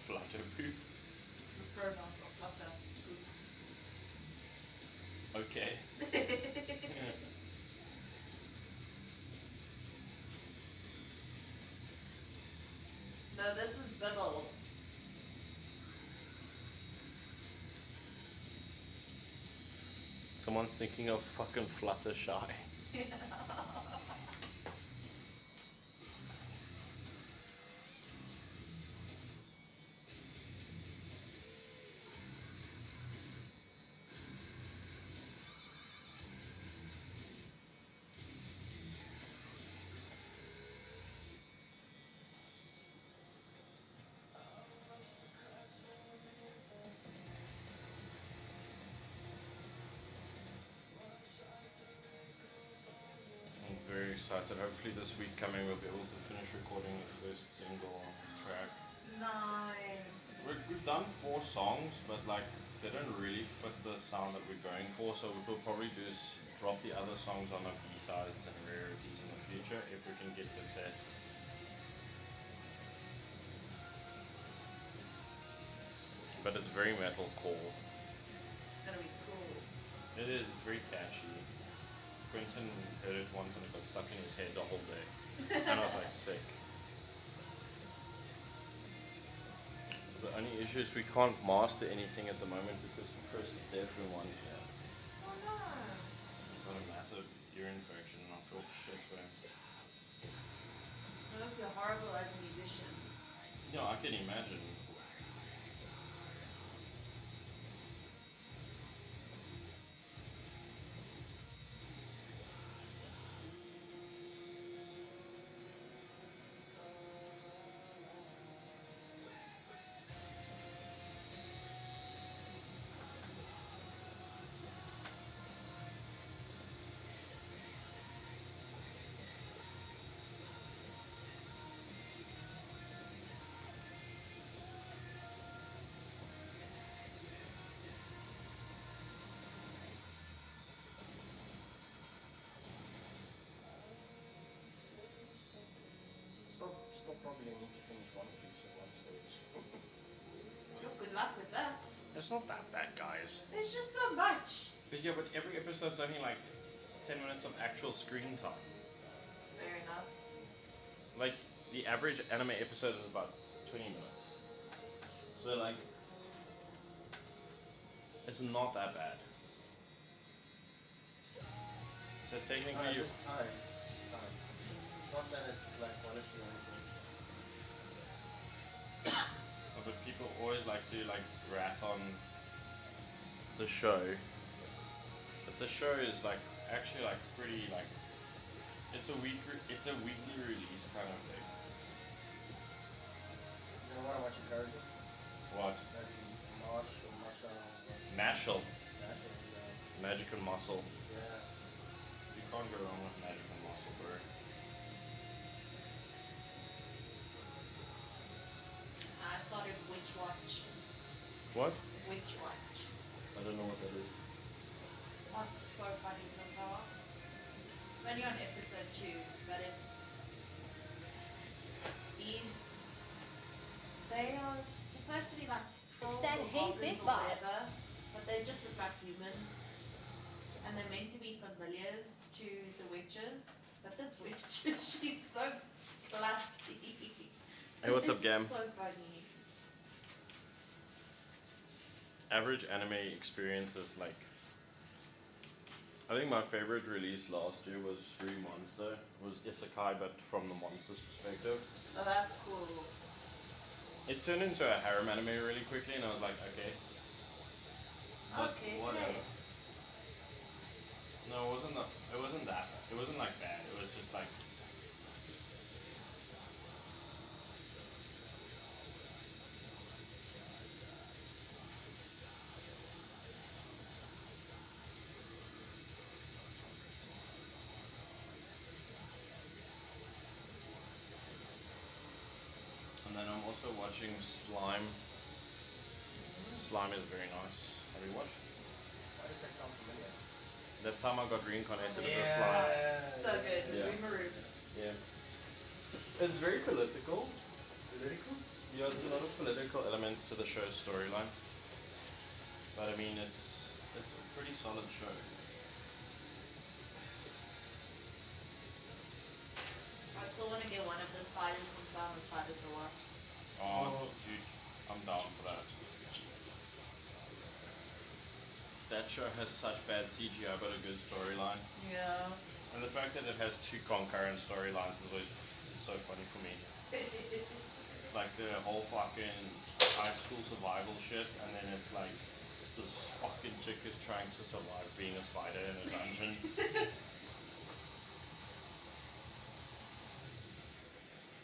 Flutter poop? The pronouns are flutter poop. Okay. No, this is Bibble. Someone's thinking of fucking Fluttershy. I'm very excited. Hopefully this week coming we'll be able to finish recording the first single track. Nice. We've done 4 songs, but like they don't really fit the sound that we're going for. So what we'll probably do is drop the other songs on our B-sides and rarities in the future if we can get success. But it's very metalcore. It's gonna be cool. It is. It's very catchy. Quentin heard it once and it got stuck in his head the whole day. And I was like, sick. The only issue is we can't master anything at the moment because Chris is deaf in one ear. Oh no. He's got a massive ear infection and I feel shit for him. It must be horrible as a musician. Yeah, I can imagine. Still probably need to finish one piece at one stage. Oh, good luck with that. It's not that bad, guys. There's just so much. But yeah, but every episode's only like 10 minutes of actual screen time. Fair enough. Like, the average anime episode is about 20 minutes. So like, it's not that bad. So technically It's just time. It's just time. It's not that it's like quality or anything. but people always like to like rat on the the show, but the show is like actually like pretty like it's a weekly release kind of thing. You don't want to watch a character? What? Maybe Marsh or Masha or Mashal, Masha, Magic and Muscle. yeah. You can't go wrong with Magic and Muscle, bro. I started Witch Watch. What? Witch Watch. I don't know what that is. Oh, it's so funny so far. I'm only on episode 2, but it's they are supposed to be like trolls Said, or "Hey, goblins Big or Boss." whatever, but they just look like humans. And they're meant to be familiars to the witches, but this witch, she's so classy. Hey, what's up, It's Gam? so funny. Average anime experiences like. I think my favorite release last year was Monster. Was Isekai, but from the monster's perspective. Oh, that's cool. It turned into a harem anime really quickly, and I was like, okay. But Okay, whatever. great. No, it wasn't that. It wasn't that. It wasn't like bad. It was just like. And then I'm also watching Slime. Slime is very nice. Have you watched? Why does that sound familiar? That time I got reincarnated as a slime. So good. Yeah. Boomeroo. Yeah. It's very political. Political? Yeah, there's a lot of political elements to the show's storyline. But I mean, it's a pretty solid show. I still want to get one of the spiders from Sama Spider Sword. Oh, dude, I'm down for that. That show has such bad CGI but a good storyline. Yeah. And the fact that it has two concurrent storylines is always so funny for me. It's like the whole fucking high school survival shit, and then it's like this fucking chick is trying to survive being a spider in a dungeon.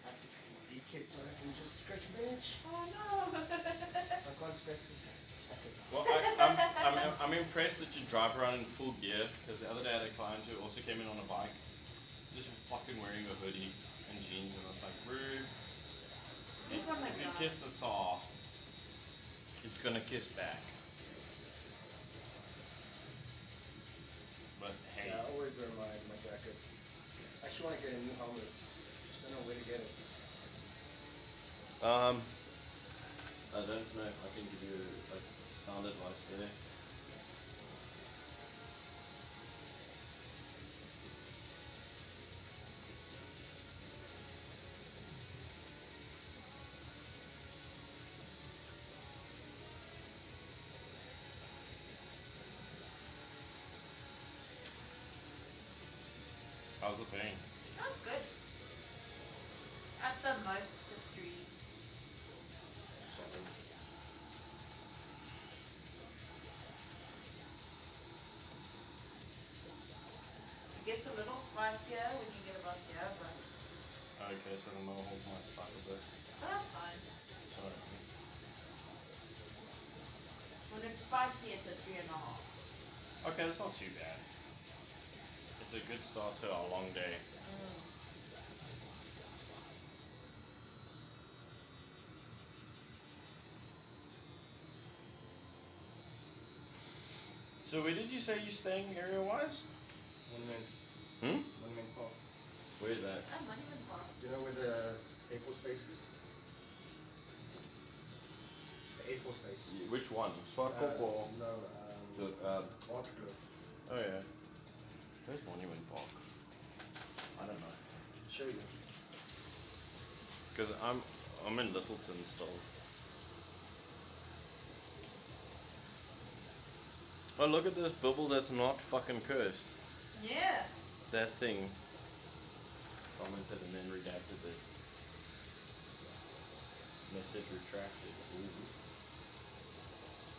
I have to beat kids so I can just scratch a bitch. Oh no. So I can't scratch it, just check it. Well, I'm impressed that you drive around in full gear, because the other day I had a client who also came in on a bike, just fucking wearing a hoodie and jeans, and I was like, rude. If you kiss the tar, it's gonna kiss back. But hey, Yeah, I always wear my jacket. I actually want to get a new helmet. Just don't know where to get it. I don't know if I can give you like sound advice there. How's the pain? That's good. At the most, the 3. Solid. It gets a little spicier when you get about here, but Okay, so the mohawk might suck a bit. that's fine. Sorry. When it's spicy, it's a 3.5. Okay, that's not too bad. It's a good start to our long day. So where did you say you're staying area-wise? One man park. Where is that? I'm not even far. You know where the A4 space is? The A4 space. Which one? Swartkop or No, the, Waterkloof. oh yeah. Where's Monument Park? I don't know. I'll show you. Because I'm in Littleton still. Oh, look at this bubble that's not fucking cursed. Yeah. That thing commented and then redacted it. Message retracted. Ooh.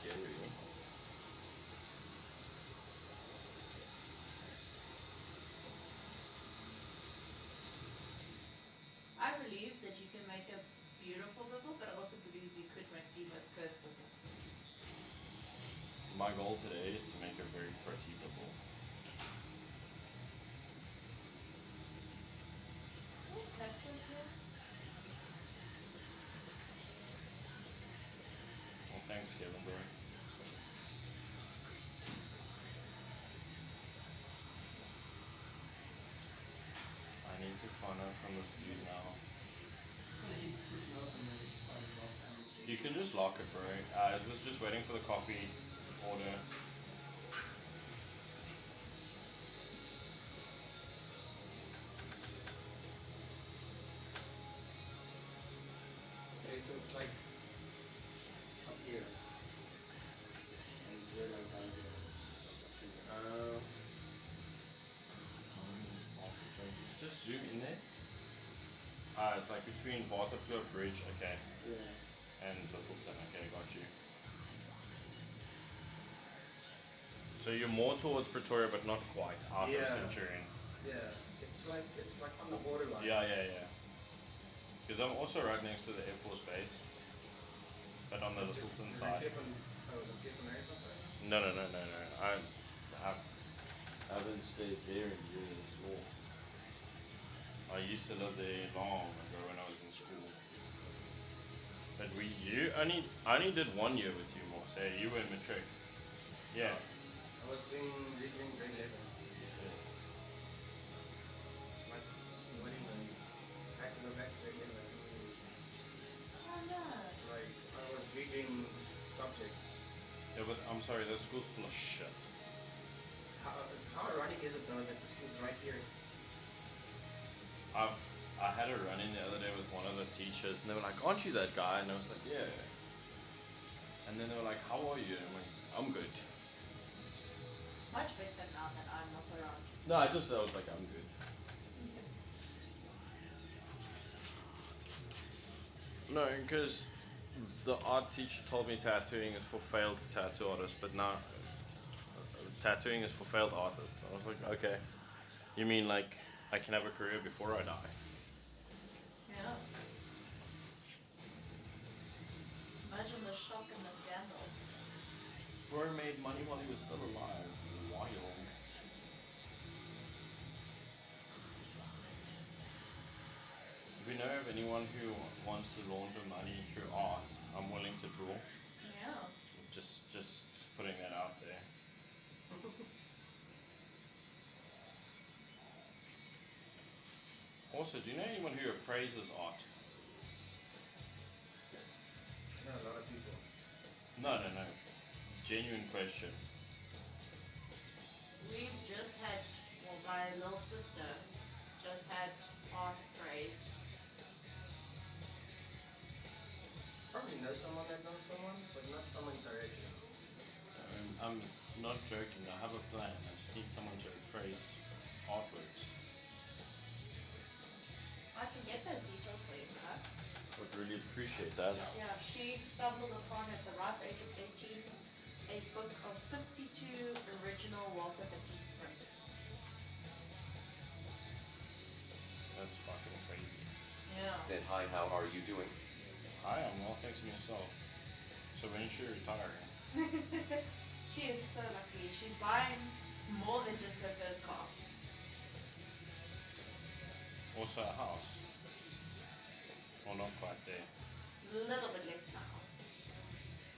Scary. my goal today is to make it very practicable. Teslas here? Well, thanks, Kevin, bro. I need to find out from this dude now. You can just lock it, bro. It was just waiting for the coffee order. Okay, so it's like up here. And it's very like down here. Just zoom in there. It's like between Waterkloof Ridge, okay, Yeah. and Littleton, okay, got you. So you're more towards Pretoria, but not quite out Yeah. of Centurion. Yeah. It's like on the borderline. Yeah. Because I'm also right next to the Air Force Base, but on the It's just- Littleton is it side. different, the different American side? No. I haven't stayed there in years. Or I used to live there long ago when I was in school. But I only did 1 year with you, Morse. You were in matric. Yeah. I was doing grade 11. Like, what even? I had to go back to grade 11. Oh no. Like, I was reading subjects. Yeah, but I'm sorry, that school's full of shit. How ironic is it though that the school's right here? I had a run in the other day with one of the teachers, and they were like, "Aren't you that guy?" And I was like, "Yeah." And then they were like, "How are you?" And I'm like, "I'm good." Much better now that I'm not around. No, I was like, "I'm good." No, because the art teacher told me tattooing is for failed tattoo artists, but now tattooing is for failed artists. I was like, okay. You mean like I can have a career before I die? Yeah. Imagine the shock and the scandal. Roy made money while he was still alive. Wild. If we know of anyone who wants to launder money through art, I'm willing to draw. Yeah. Just putting that out there. Also, do you know anyone who appraises art? Not a lot of people. No. Genuine question. We've just had, well, my little sister just had art praise. Probably know someone that knows someone, but not someone directly. I'm not joking. I have a plan. I just need someone to appraise artworks. I can get those details for you, Brad. Would really appreciate that. Yeah, she stumbled upon at the ripe age of 18 a book of 52 original Walter Matthys prints. That's fucking crazy. Yeah. Said hi, how are you doing? Hi, I'm well, thanks to myself. So when is she retiring? She is so lucky. She's buying more than just her first car. Also a house. Well, not quite there. A little bit less than a house.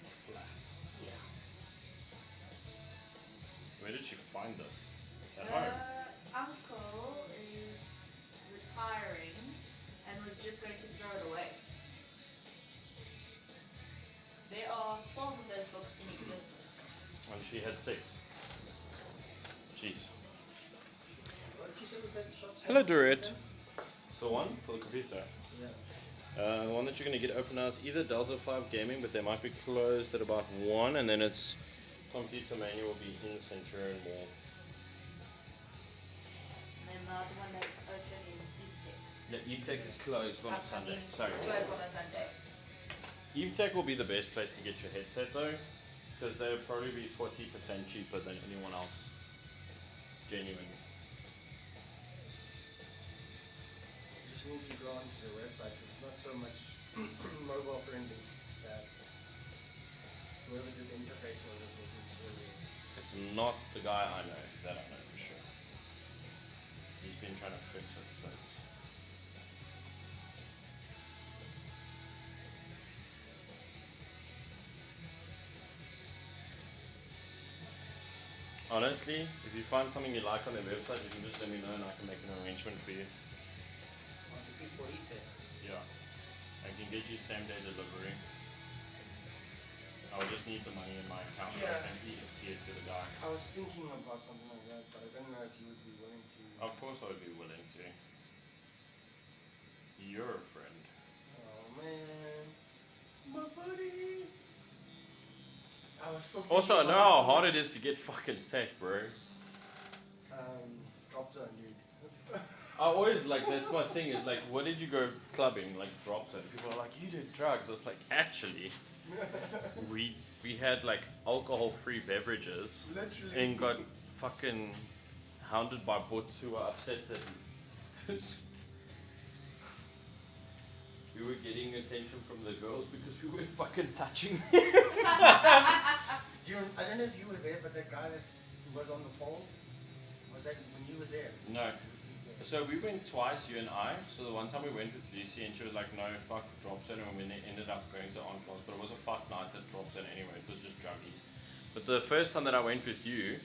A flat. Yeah. Where did she find this? At home? Her uncle is retiring and was just going to throw it away. There are 12 of those books in existence. When she had 6. Jeez. What did you say was that shop? Hello, Dorette. The one for the computer. Yeah. The one that you're going to get open now is either Delta 5 Gaming, but they might be closed at about 1, and then it's Computer Mania will be in Centurion Mall. And the one that's open is E-Tech. Yeah, E-Tech is closed on a Sunday. Sorry. Closed on a Sunday. E-Tech will be the best place to get your headset though, because they'll probably be 40% cheaper than anyone else. Genuine. You just need to go onto their website. It's not so much mobile friendly that whoever did the interface was, it wasn't It's not the guy I know, that I know for sure. He's been trying to fix it since. Honestly, if you find something you like on their website, you can just let me know and I can make an arrangement for you. Before Easter. Yeah. I can get you same day delivery. I'll just need the money in my account so I Yeah. can EFT it to the guy. I was thinking about something like that, but I don't know if you would be willing to. Of course I would be willing to. You're a friend. Oh man, my buddy. I was still Also, I thinking know about how hard it is to get fucking tech, bro. Drop zone, dude. I always like, that's my thing is like, what did you go clubbing? Like drops and people are like, you did drugs. I was like, actually, we had like alcohol free beverages Literally. and got fucking hounded by bots who were upset that we were getting attention from the girls because we were fucking touching them. I don't know if you were there, but that guy that was on the pole, was that when you were there? No. So we went twice, you and I. So the one time we went with Lucy and she was like, no, fuck drop zone, and we ended up going to Enclaves, but it was a fuck night at drop zone anyway, it was just druggies. But the first time that I went with you,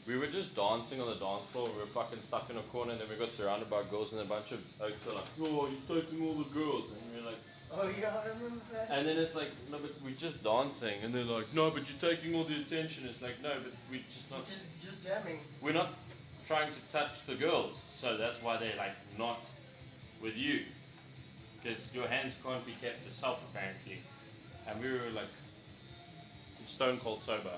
we were just dancing on the dance floor, we were fucking stuck in a corner, and then we got surrounded by girls and a bunch of oaks were like, oh, you're taking all the girls, and we were like, Oh yeah, I remember that. and then it's like, no, but we're just dancing, and they're like, no, but you're taking all the attention. It's like, no, but we're just not, Just jamming. we're not trying to touch the girls, so that's why they're like not with you, because your hands can't be kept to self apparently, and we were like stone cold sober.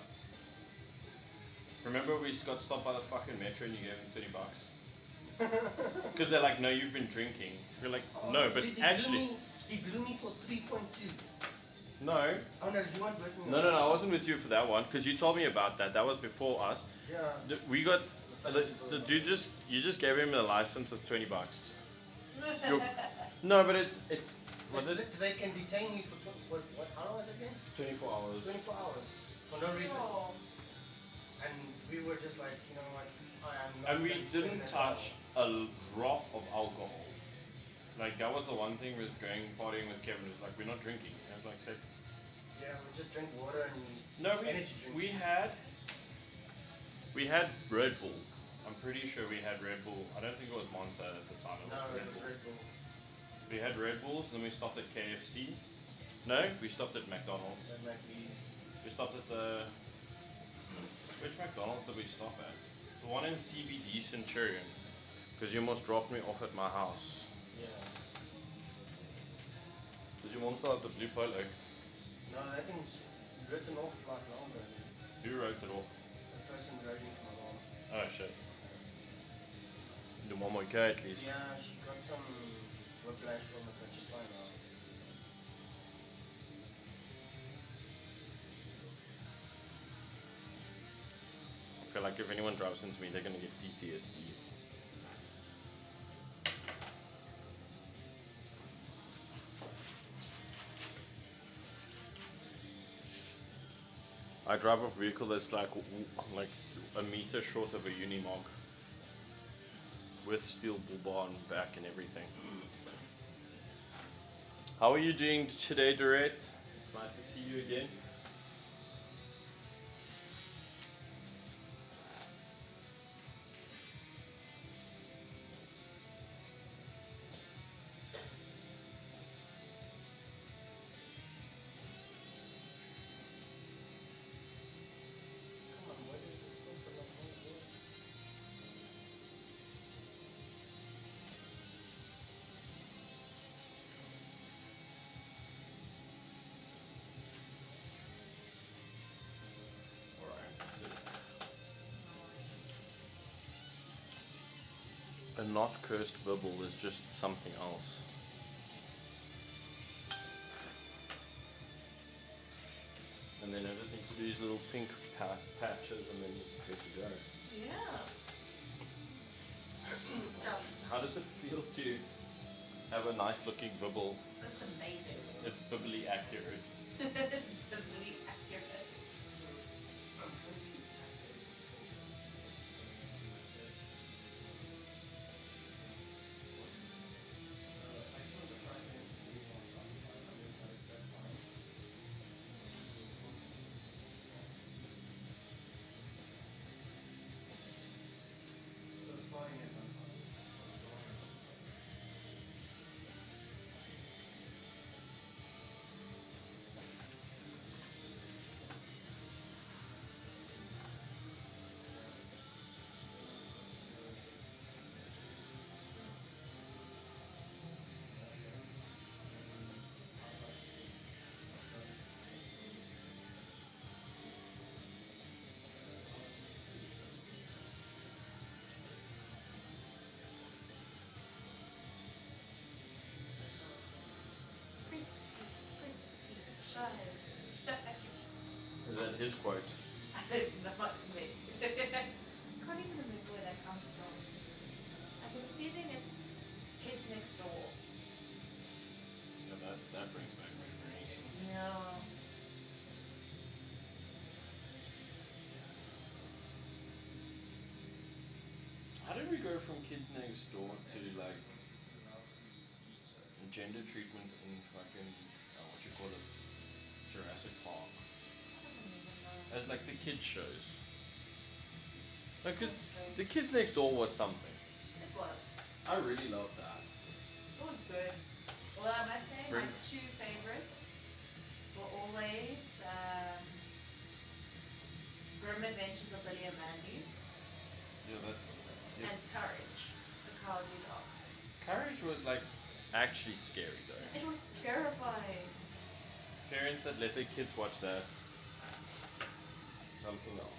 Remember we got stopped by the fucking metro and you gave them $20 because they're like, no, you've been drinking. We're like, no, but Dude, actually, he blew me for 3.2. no. Oh no, you weren't with me. No, I wasn't with you for that one because you told me about that. That was before us. Yeah. We got the dude you just gave him a license of $20. No, but it's was it They can detain you for what hours again? 24 hours. 24 hours for no reason. Oh. And we were just like, you know what? I am not. And we going to send didn't this touch out. a drop of alcohol. Like that was the one thing with going partying with Kevin. It's like we're not drinking. I was like, say, Yeah, we just drink water and no, energy drinks. we had Red Bull. I'm pretty sure we had Red Bull. I don't think it was Monster at the time. It No, was it Red was Bull. Red Bull. We had Red Bulls, then we stopped at KFC. No, we stopped at McDonald's. Then like these. We stopped at the. Which McDonald's did we stop at? The one in CBD Centurion. Because your mom dropped me off at my house. Yeah. Did your mom still have the blue polo? No, that thing's written off like longer. Who wrote it off? The person wrote into my mom. Oh shit. Your mom okay at least? Yeah, she got some whiplash from it, but she's fine now. I feel like if anyone drives into me, they're gonna get PTSD. I drive a vehicle that's like a meter short of a Unimog, with steel bull bar on back and everything. How are you doing today, Dorette? It's nice to see you again. Come on, where does this go for the whole world? A not cursed bubble is just something else. And then I just need to do these little pink patches and then it's good to go. Yeah. How does it feel to have a nice looking bubble? That's amazing. It's bubbly accurate. It's totally accurate. I'm pretty his quote. I don't know what it meant. Can't even remember where that comes from. I get a feeling it's Kids Next Door. Yeah, that brings back memories. Yeah. How did we go from Kids Next Door to like gender treatment in fucking what you call it, Jurassic Park? As like the kids shows. Like, cause the Kids Next Door was something. It was. I really loved that. It was good. Well, I must say, my Really? two favorites were always Grim Adventures of Billy and Mandy Yeah, that. Yeah. and Courage, the Cowardly Dog. Courage was like actually scary though. It was terrifying. Parents that let their kids watch that, something else.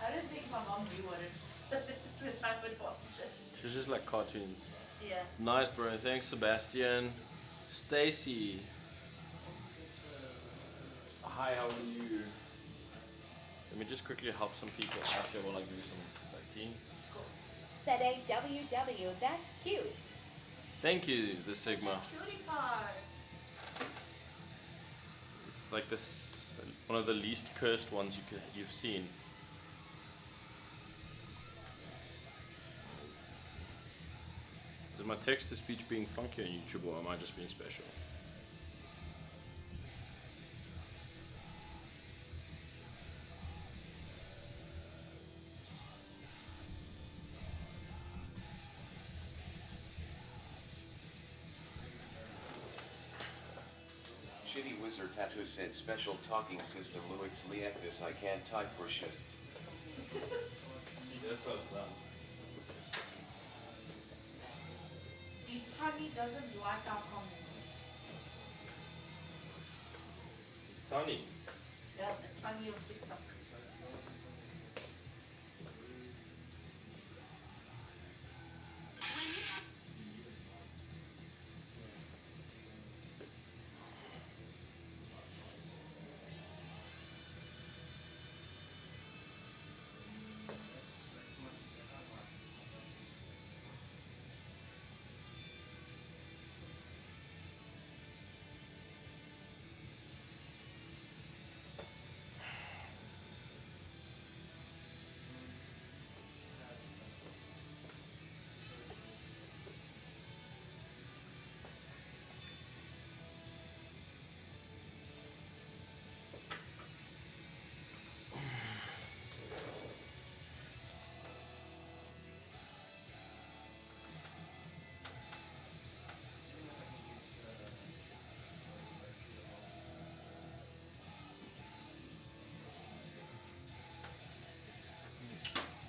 I don't think my mom knew what it was when I would watch it. It's just like cartoons. Yeah. Nice, bro. Thanks, Sebastian. Stacy. Hi, how are you? Let me just quickly help some people out here while I do some like tea. Said a WW, that's cute. Thank you, the Sigma. Cutie pie. It's like this, one of the least cursed ones you've seen. Is my text-to-speech being funky on YouTube, or am I just being special? Shitty Wizard Tattoo said special talking system Luix Liactus I can't type for shit. That's how it's done. Tiny doesn't like our comments. Tony. Yes, Tiny of TikTok.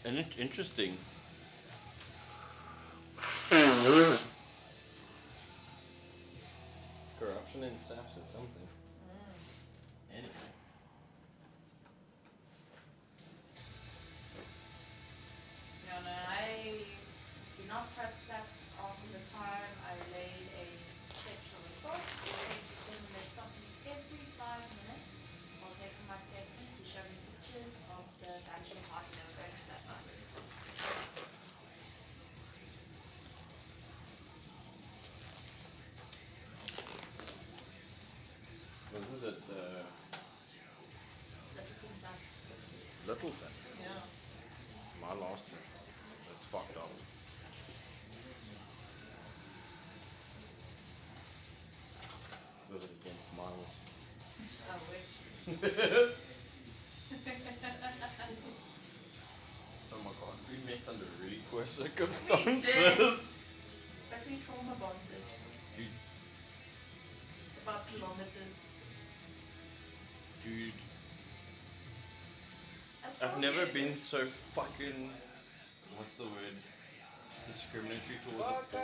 And interesting. Corruption in SAPS is something. Anyway. No, I do not trust sex after the time I laid a sexual assault. It takes them when they stop me every 5 minutes while taking my statement to show me pictures of the actual party they were going to that night. Was this at That's it in sex. Littleton? Yeah. My last one. That's fucked up. Was it against Miles? I wish. Oh my god, we met under really poor We did. circumstances. But we trauma bonded. Dude, About kilometers. dude, That's I've all never good. been so fucking, what's the word, discriminatory towards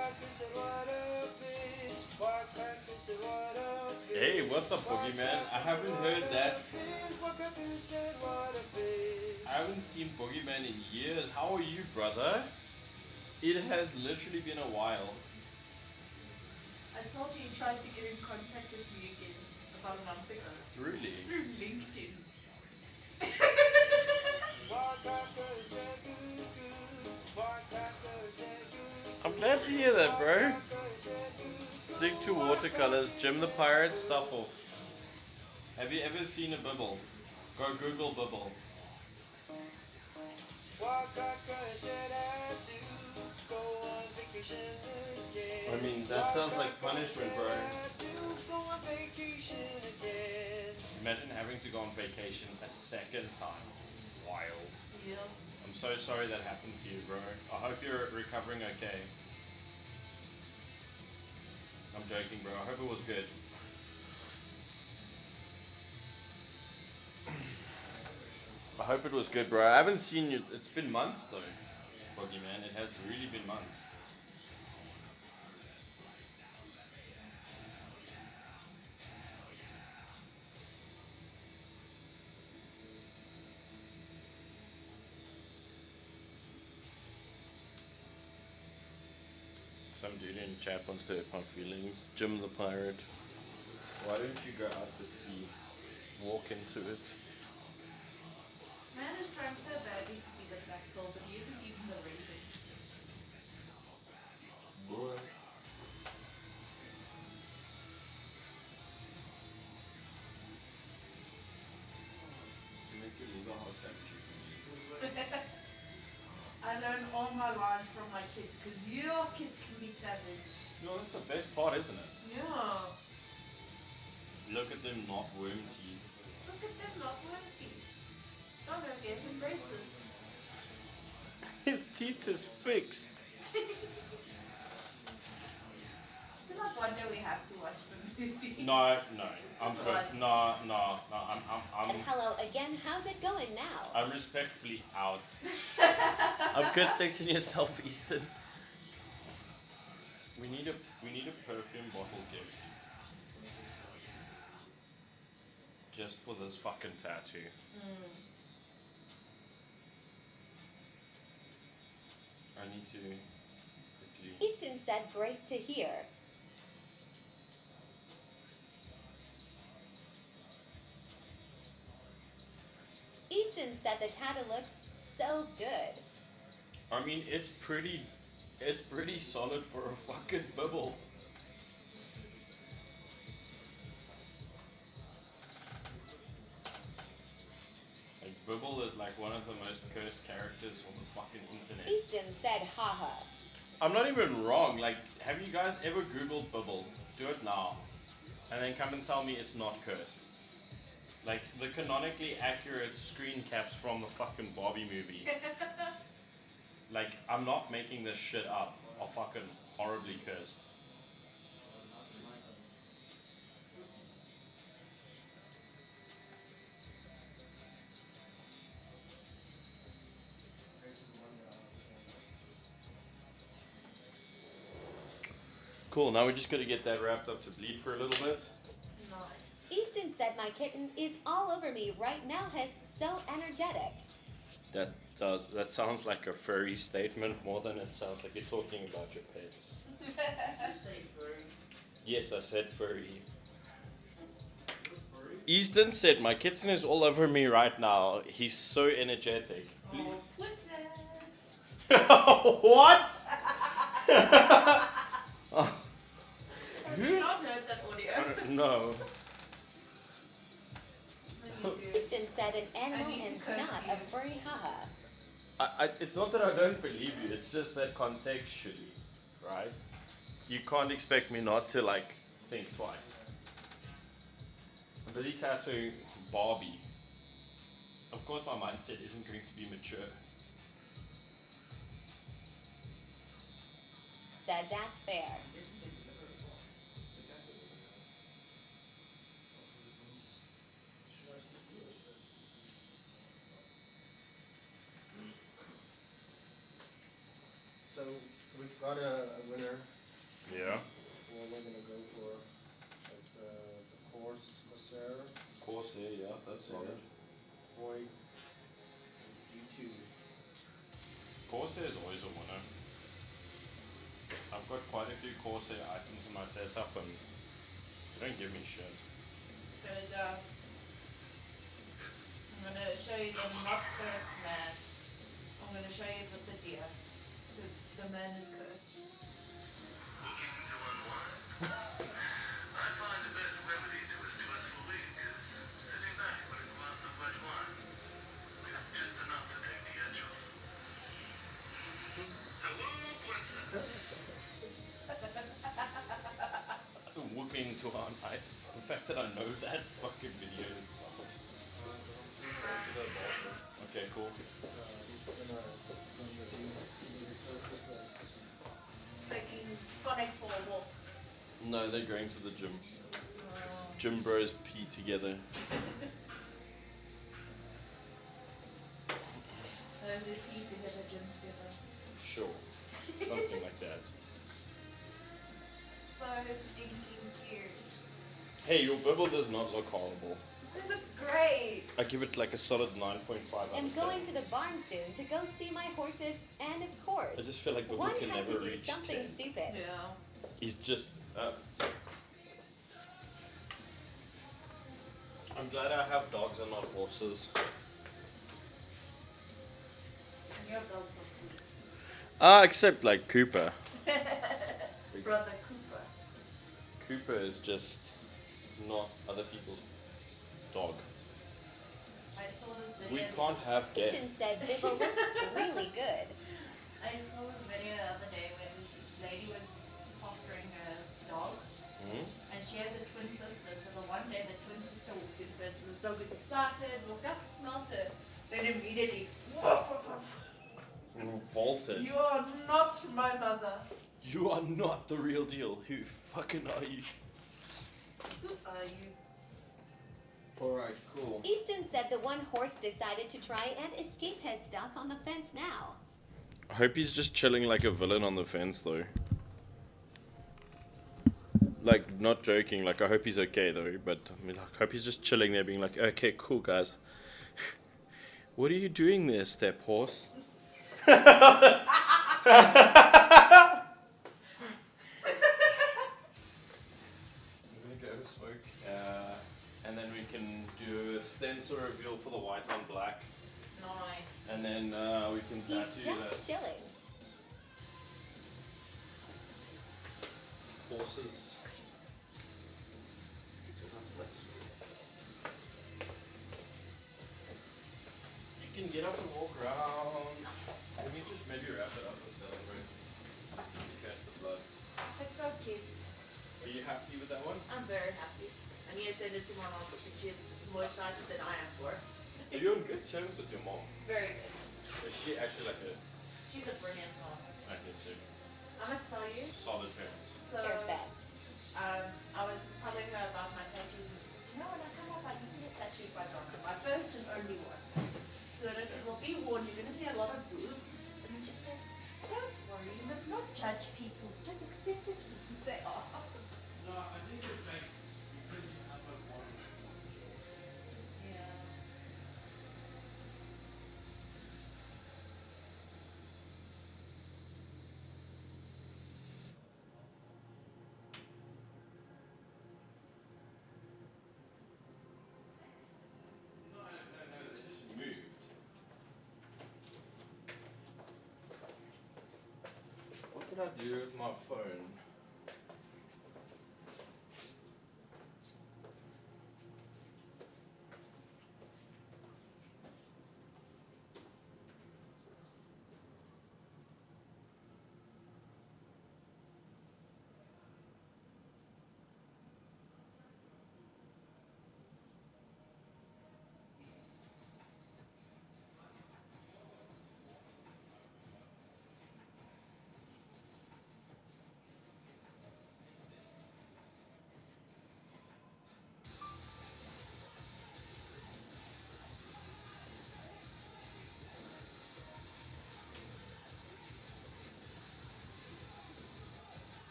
Hey, what's up, Boogeyman? I haven't heard that. I haven't seen Boogeyman in years. How are you, brother? It has literally been a while. I told you tried to get in contact with me again about a month ago. Really? Through LinkedIn. I'm glad to hear that, bro. Stick to watercolors. Jim the Pirate, stuff off. Have you ever seen a bubble? Go Google bubble. I mean, that sounds like punishment, bro. Imagine having to go on vacation a second time. Wild. Yeah. I'm so sorry that happened to you, bro. I hope you're recovering okay. I'm joking, bro. I hope it was good. I hope it was good, bro. I haven't seen you. It's been months, though, Boogeyman. It has really been months. Some dude in chat wants to hurt my feelings. Jim the Pirate. Why don't you go out to sea? Walk into it. Man is trying so badly to be the black belt, but he isn't even the racing. Boy. You need to leave the house actually. I learn all my lines from my kids, because your kids can be savage. No, that's the best part, isn't it? Yeah. Look at them not worm teeth. Look at them not working. Don't forget them braces. His teeth is fixed. Do not wonder we have to watch the movie. No, I'm It's good. what? No, And hello again, how's it going now? I'm respectfully out. I'm good, thanks in yourself, Easton. We need a perfume bottle gift. Just for this fucking tattoo. I need to quickly. Easton said, great to hear. Easton said the tattoo looks so good. I mean, it's pretty solid for a fucking bubble. Like, Bibble is like one of the most cursed characters on the fucking internet. Easton said, haha. I'm not even wrong. Like, have you guys ever Googled Bibble? Do it now. And then come and tell me it's not cursed. Like, the canonically accurate screen caps from the fucking Barbie movie. Like, I'm not making this shit up. Are fucking horribly cursed. Cool, now we just gotta get that wrapped up to bleed for a little bit. Nice. Easton said my kitten is all over me right now, he's so energetic. That sounds like a furry statement more than it sounds like you're talking about your pets. Just say furry. Yes, I said furry. Easton said my kitten is all over me right now. He's so energetic. Oh, Plitters. What? Have you not heard that audio? No. Easton said an animal need to and curse not you. a furry haha. It's not that I don't believe you, it's just that contextually, right? You can't expect me not to, like, think twice. I'm busy tattooing Barbie. Of course my mindset isn't going to be mature. Said that's fair. So we've got a winner. Yeah. What we're gonna go for. It's the Corsair Corsair, yeah, that's solid. Boy G2. Corsair is always a winner. I've got quite a few Corsair items in my setup and they don't give me shit. gonna go. I'm gonna show you the not cursed man. I'm gonna show you with the deer. Because the man is cursed. Looking to unwind? I find the best remedy to a stressful week is sitting back with a glass of red wine. It's just enough to take the edge off. Hello, princess. So whooping to our night. The fact that I know that fucking video is fucking. To the bathroom. Okay, cool. Taking Sonic for a walk. No, they're going to the gym. Gym bros pee together. Those who pee together, gym together. Sure. Something like that. So stinking cute. Hey, your bubble does not look horrible. It looks great. I give it like a solid 9.5 out I'm of 10. going to the barn soon to go see my horses, and of course, I just feel like Bubble one can had never to do reach something 10. stupid. Yeah. He's just. I'm glad I have dogs and not horses. And your dogs are sweet. Except like Cooper. Brother Cooper. Cooper is just not other people's dog. I saw this video. We can't have guests. Kristen said Bibble looks really good. I saw this video the other day where this lady was fostering a dog. Hmm? And she has a twin sister, so the one day the twin sister walked in first, and this dog was excited, walked up, smelled her, then immediately, woof, woof, woof. Revolted. You are not my mother. You are not the real deal. Who fucking are you? Who are you? Alright, cool. Easton said the one horse decided to try and escape his stuck on the fence now. I hope he's just chilling like a villain on the fence though. Like, not joking, like I hope he's okay though, but I mean, like, I hope he's just chilling there being like, okay, cool guys. What are you doing there, step horse? I'm gonna go smoke, and then we can do a stencil reveal for the white on black, Nice. and then we can He's tattoo the just chilling. horses. You can get up and walk around. Let me just maybe wrap it up and celebrate. To catch the blood. It's so cute. Are you happy with that one? I'm very happy. I need to send it to my mom because she's more excited than I am for it. Are you on good terms with your mom? Very good. Is she actually like a, She's a brilliant mom. I guess, a I must tell you. solid parent? So, Perfect. I was telling her about my tattoos and she says, you know, when I come up, I need to get tattooed by Donna. My first and only one. So then I said, well, be warned, you're going to see a lot of boobs. And then she said, don't worry, you must not judge people. Just accept it for who they are. No, I think it's like, because you have a one. Yeah. No, they just moved. What did I do with my phone?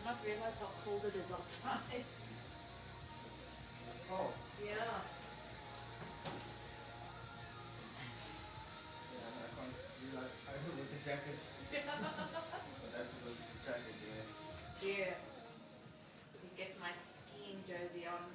not realize how cold it is outside. Oh, Yeah. yeah, I can't realize I was with the jacket. But that was the jacket, yeah. Yeah. You get my skiing jersey on.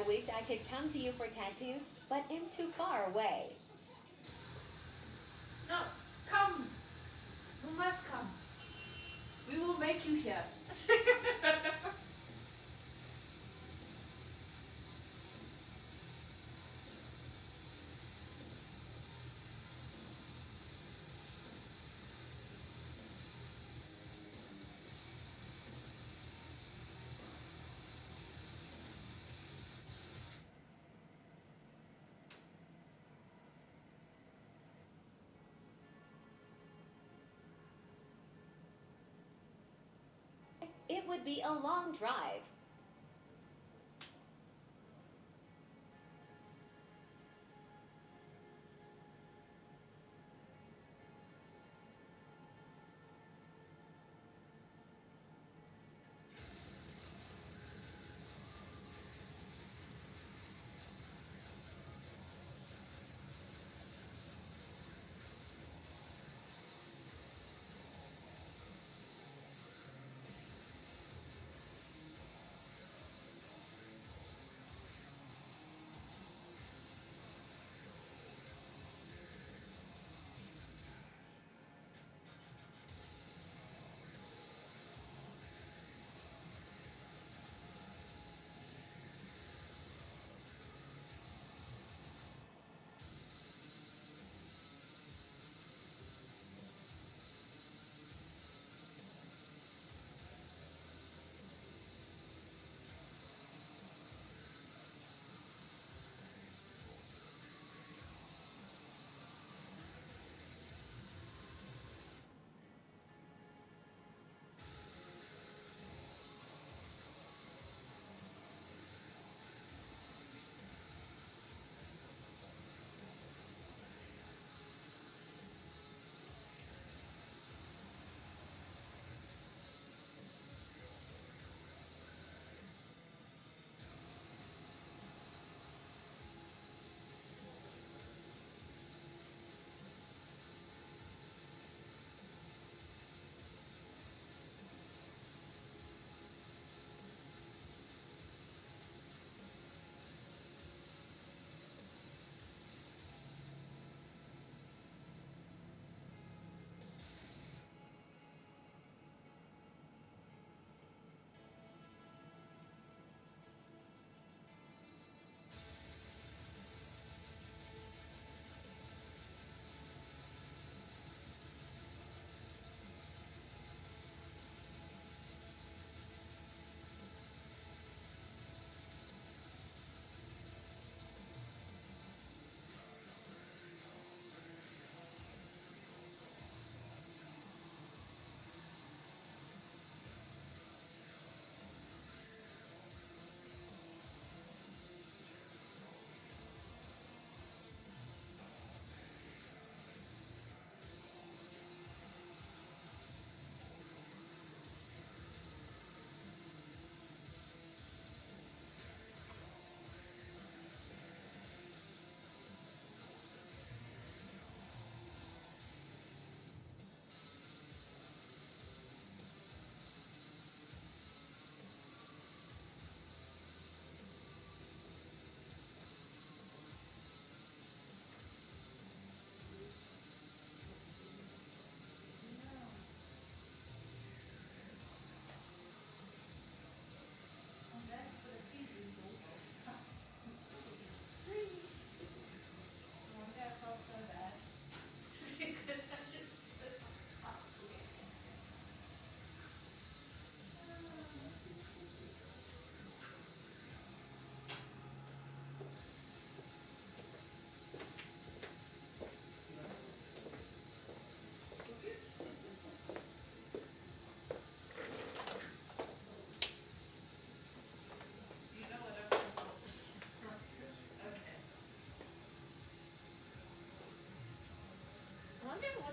I wish I could come to you for tattoos, but am too far away. No, come. You must come. We will make you here. It would be a long drive.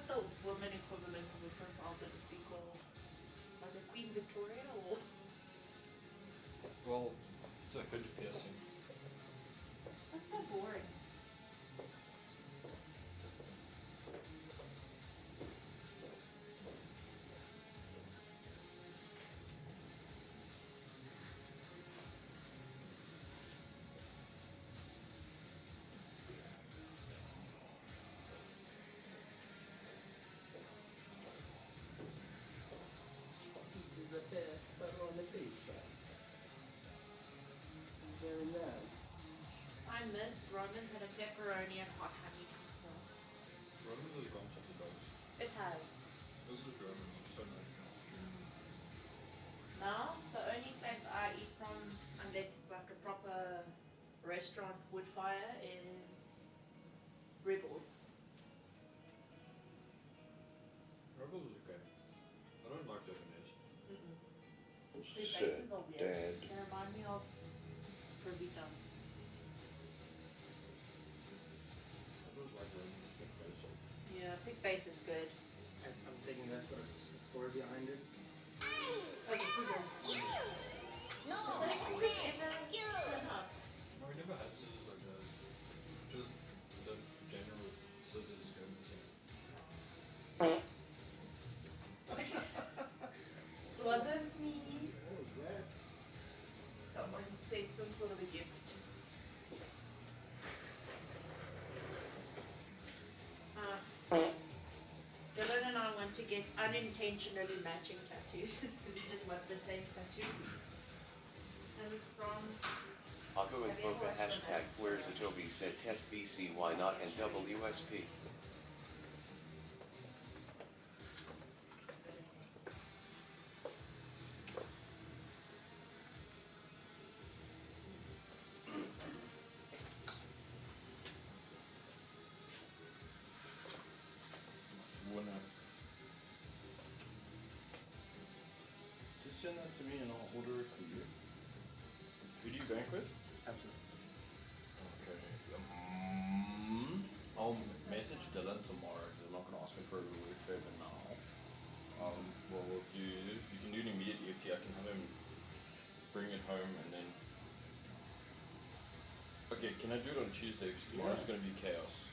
the woman equivalent of a Prince Albert would be called? Like a Queen Victoria or? Well, it's a hood piercing. That's so boring. It's a bit butter on the pizza. It's very nice. I miss Romans and a pepperoni and hot honey pizza. Romans has gone something else. It has. This is Romans, it's so nice. Now, the only place I eat from, unless it's like a proper restaurant wood fire, is Rebels. Rebels is okay. I don't like Japanese. Their bases are weird. They remind me of burritos. I don't like Romans, big basic. Yeah, pig base is good. I'm thinking that's got a story behind it. Oh, the scissors. No, the scissors ever turn up. No, we never had scissors like that. Just the general scissors go missing. It wasn't me. What was that? Someone sent some sort of a gift. Dylan and I want to get unintentionally matching tattoos because we just want the same tattoo. And it's from Aku and Boca hashtag where's the Toby said test BC why not and WSP. Winner. Just send that to me and I'll order it for you. Who do you bank with? Absolutely. Okay. I'll message Dylan tomorrow because I'm not going to ask him for a reward favor now. What we'll do, you can do an immediate EFT. I can have him bring it home and then. Okay, can I do it on Tuesday? Because tomorrow's going to be chaos.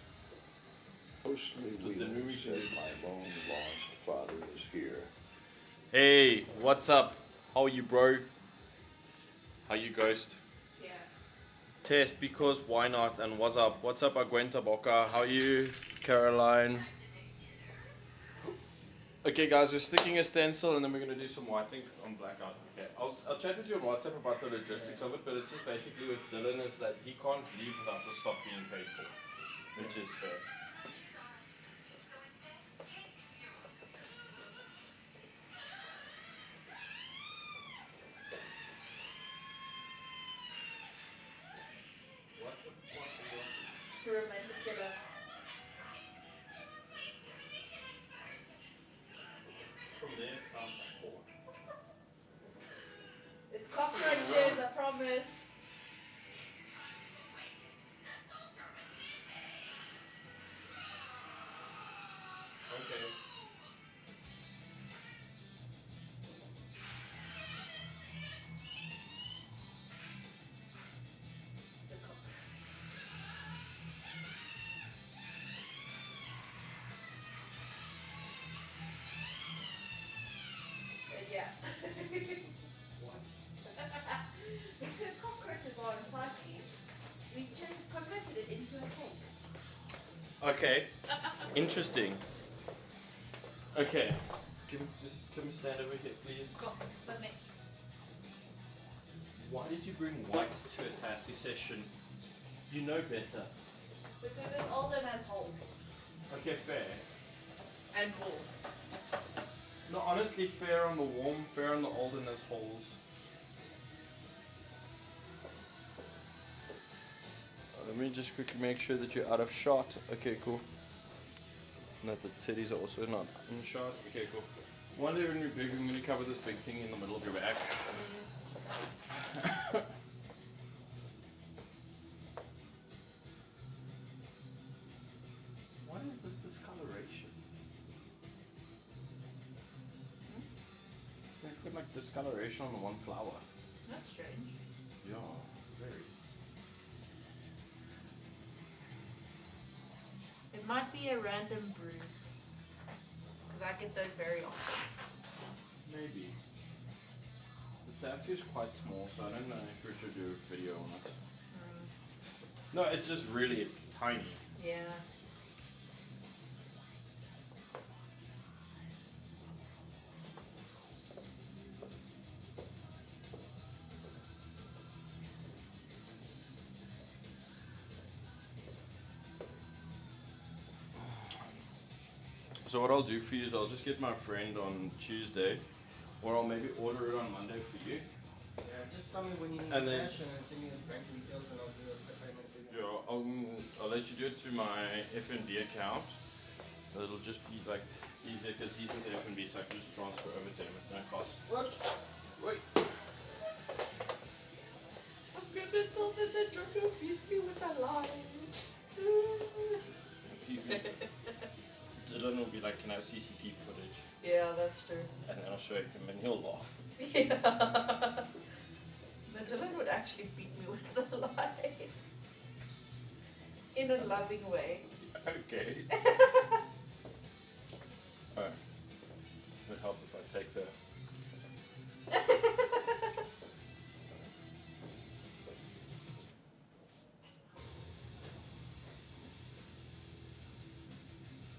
Mostly we Then will we can say do- my long lost father is here. Hey, what's up? How are you, bro? How you, Ghost? yeah. Test because why not? And what's up? What's up, Aguenta Boca? How you, Caroline? Okay, guys, we're sticking a stencil and then we're gonna do some whiting on blackout. Okay, I'll chat with you on WhatsApp about the logistics of it, but it's just basically with Dylan is that he can't leave without the stock being paid for, which is fair. What the fuck is that? Who remains a killer? From there, it sounds like pork. It's cockroaches, I promise. Okay. It's a cockroach. Yeah. What? Because cockroaches are unsightly, we converted it into a cake. Okay. Interesting. Okay. Can we stand over here, please? Let me. Why did you bring white to a tattoo session? You know better. Because it's old and has holes. Okay, fair. And balls. No, honestly, fair on the warm, fair on the old, and there's holes. Let me just quickly make sure that you're out of shot. Okay, cool. And that the titties are also not in shot. Okay, cool. One day when you're big, I'm going to cover this big thing in the middle of your back. What is this discoloration? like discoloration on the one flower. That's strange. Yeah, very. It might be a random bruise. Because I get those very often. Maybe. The tattoo is quite small, so I don't know if we should do a video on it. No, it's just really, it's tiny. Yeah. So what I'll do for you is I'll just get my friend on Tuesday, or I'll maybe order it on Monday for you. Yeah, just tell me when you need And the then- cash and then send me the bank details and I'll do the payment for you. Yeah, I'll let you do it to my F&B account. It'll just be like easier because he's with F&B, so I can just transfer over to him with no cost. What? Wait. I'm gonna tell them that Jordan beats me with a light. Dylan will be like, can I have CCTV footage? Yeah, that's true. And then I'll show him and he'll laugh. Yeah. But Dylan would actually beat me with the light. In a loving way. Okay. Alright. Would help if I take the...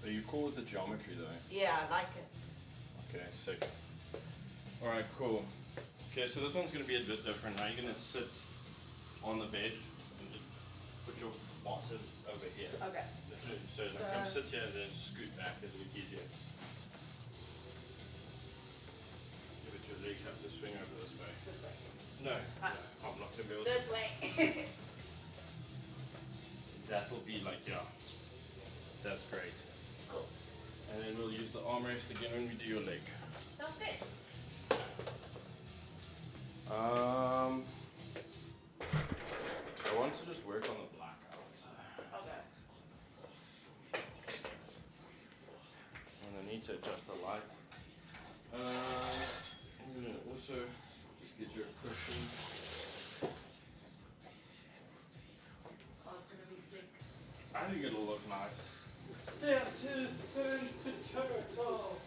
Are you cool with the geometry though? Yeah, I like it. Okay, sick. Alright, cool. Okay, so this one's gonna be a bit different. Now you're gonna sit on the bed and just put your bottom over here. Okay. So like, come sit here and then scoot back, it'll be easier. Give it your legs have to swing over this way. This way. No, Ah. no, I'm not gonna be able This to. way. That'll be like, yeah. That's great. Cool. And then we'll use the armrest again when we do your leg. Sounds good. I want to just work on the blackout. Okay. And I need to adjust the light. I'm gonna also just get your cushion. Oh, it's gonna be sick. I think it'll look nice. This is Saint Turtle.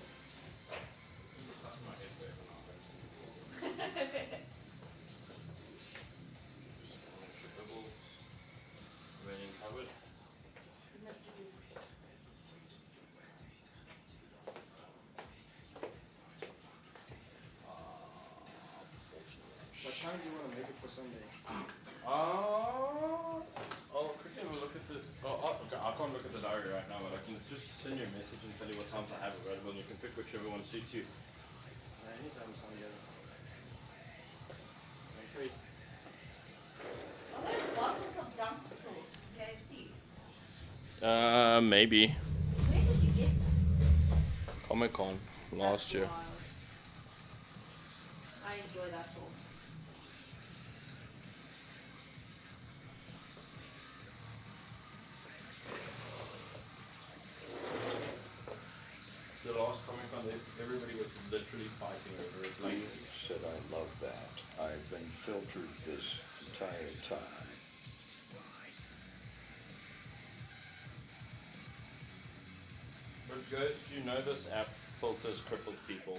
Covered. What time do you want to make it for Sunday? I'll quickly have a look at this. Okay, I can't look at the diary right now, but I can just send you a message and tell you what times I have available, and you can pick whichever one suits you. Anytime Sunday. I'm free. Are those bottles of dunk sauce from KFC? Maybe. Where did you get them? Comic-Con last That's year. wild. I enjoy that sauce. The last Comic-Con, everybody was literally fighting over it. Like, You said I love that. I've been filtered this entire time. but Ghost, you know this app filters crippled people.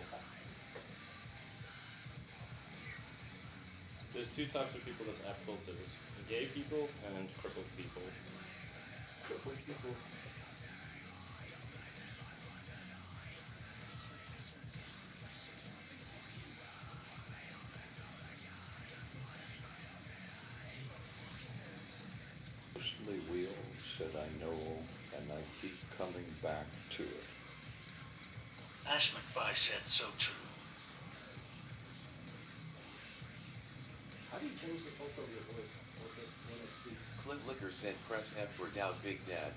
There's two types of people this app filters. Gay people and crippled people. Crippled people. Mostly Wheel said I know, and I keep coming back to it. Ash McFly said so true. How do you change the photo of your voice when it speaks? Clint Licker said press F for doubt Big Dad.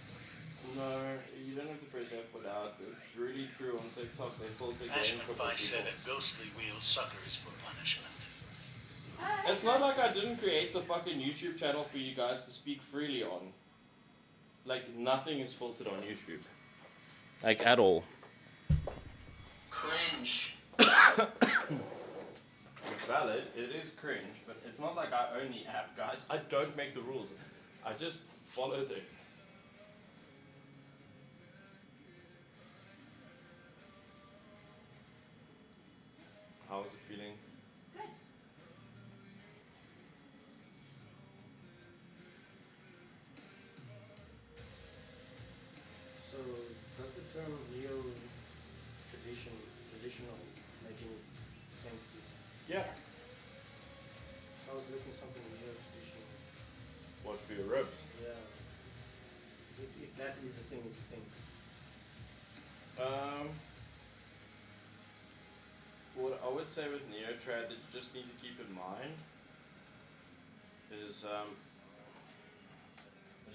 No, you don't have to press F without. It's really true on TikTok. They filter Ash gay and crippled McFly said people. a ghostly wheel suckers for punishment. It's not like I didn't create the fucking YouTube channel for you guys to speak freely on. Like, nothing is filtered on YouTube. Like, at all. Cringe. valid, it is cringe, but it's not like I own the app, guys. I don't make the rules. I just follow them. How is it feeling? Good. So, does the term traditional, make any sense to you? Yeah. So I was looking something neo-traditional. What for your ribs? Yeah. If that is the thing you think. What I would say with Neotrad that you just need to keep in mind is I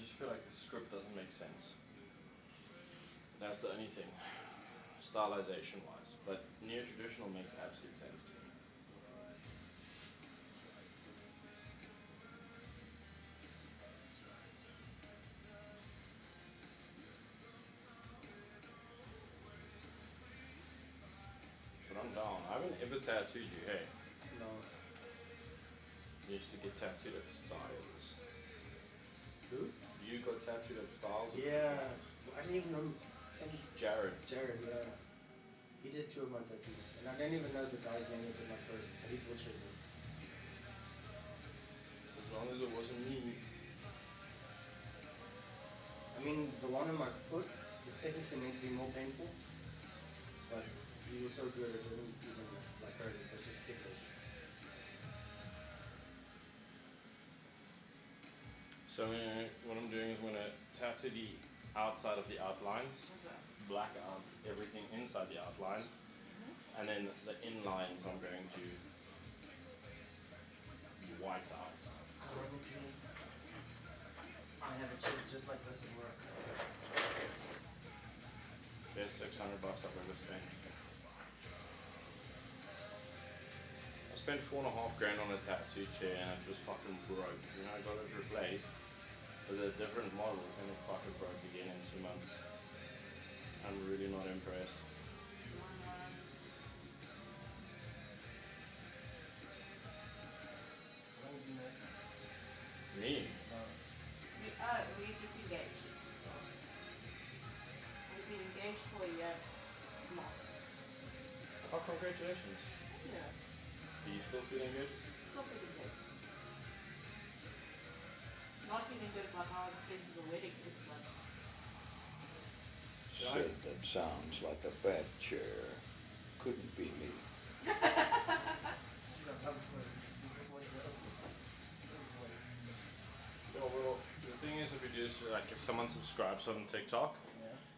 just feel like the script doesn't make sense. That's the only thing, stylization wise. But neo-traditional makes absolute sense to me. But I'm down. I haven't ever tattooed you, hey? No. You used to get tattooed at Styles. Who? You got tattooed at Styles? Yeah. I didn't even know. Jared. Jared, yeah. He did 2 of my tattoos. And I didn't even know the guy's name that did my first, but he butchered me. As long as it wasn't me. I mean, the one on my foot is technically meant to be more painful, but he was so good it didn't even like hurt it, it was just ticklish. So what I'm doing is I'm going to tattoo the outside of the outlines, black out everything inside the outlines, and then the inlines I'm going to white out. I have a chip just like this at work. Best $600 I've ever spent. I spent $4.5 grand on a tattoo chair and it just fucking broke. You know, I got it replaced with a different model and it fucking broke again in 2 months. I'm really not impressed. Me? We just engaged. We've been engaged for a year. Oh, congratulations. Yeah. Are you still feeling good? Still feeling good. Not feeling good about how expensive the wedding is, but Said that sounds like a bad chair. Couldn't be me. Well, the thing is that we do is like if someone subscribes on TikTok,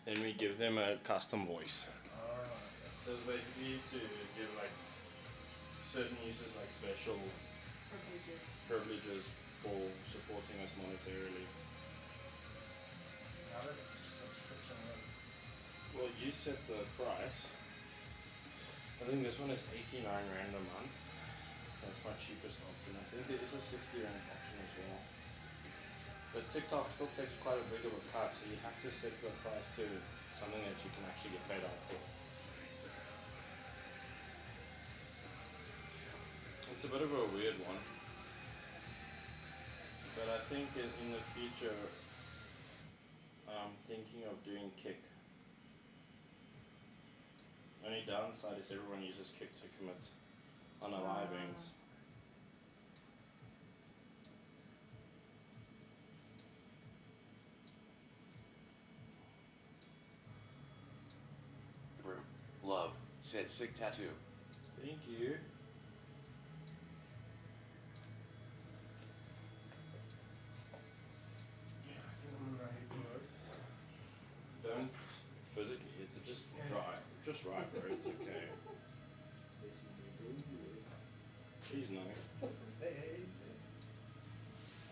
then we give them a custom voice. So it's basically to give like certain users like special privileges for supporting us monetarily. How does subscription work? Well, you set the price. I think this one is 89 Rand a month. That's my cheapest option. I think there is a 60 Rand option as well. But TikTok still takes quite a big of a cut, so you have to set the price to something that you can actually get paid out for. It's a bit of a weird one. But I think in the future, I'm thinking of doing Kick. Only downside is everyone uses Kick to commit unalivings. Love, said sick tattoo. Thank you. Yeah, I think I'm gonna hit the road. Don't physically, it's just dry. Just right, bro, it's okay. Please no.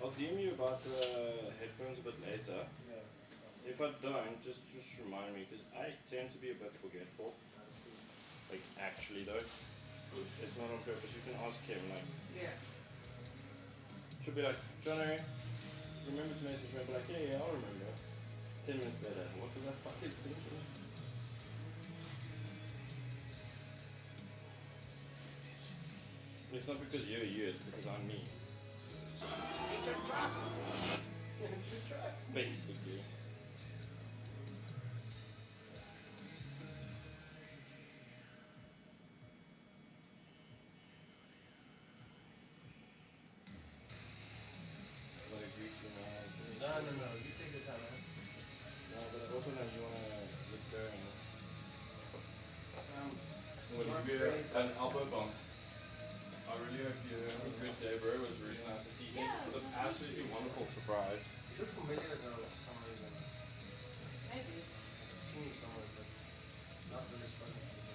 I'll DM you about the headphones a bit later. Yeah. If I don't, just remind me, because I tend to be a bit forgetful. Like, actually though. It's not on purpose, you can ask him, like, yeah. should be like, Johnny, remember to message me, I'll be like, yeah, I'll remember. 10 minutes later, what was I fucking thinking? Yes, not because you're you, it's because I'm me. It's a trap! It's a trap! Basically. No, you take your time, man. No, but I also know you wanna look good. Will you be an elbow bump? I really hope you have a good day, bro. It was really nice to see you. Thank you for the absolutely wonderful surprise. You look familiar though, for some reason. Maybe. I've seen you somewhere, but not really struggling to do.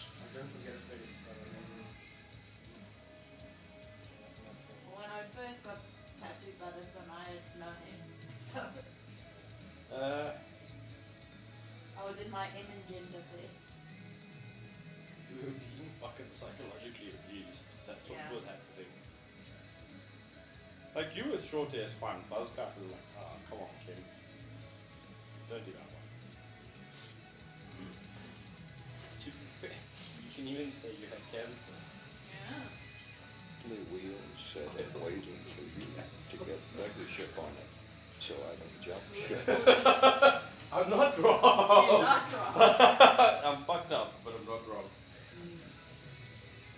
I don't forget a face, but I remember. That's not true. When I first got tattooed by this one, I had no hair. So I was in my M and gender phase. You were being fucking psychologically abused. That's what Yeah. was happening. Like you with short hair is fine. Buzzcut is like, oh, come on, Kim. Don't do that one. To be fair, you can even say you had cancer. Yeah. The wheels said I'm waiting for you to get membership on it, so I can jump ship. I'm not wrong. You're not wrong. I'm fucked up, but I'm not wrong.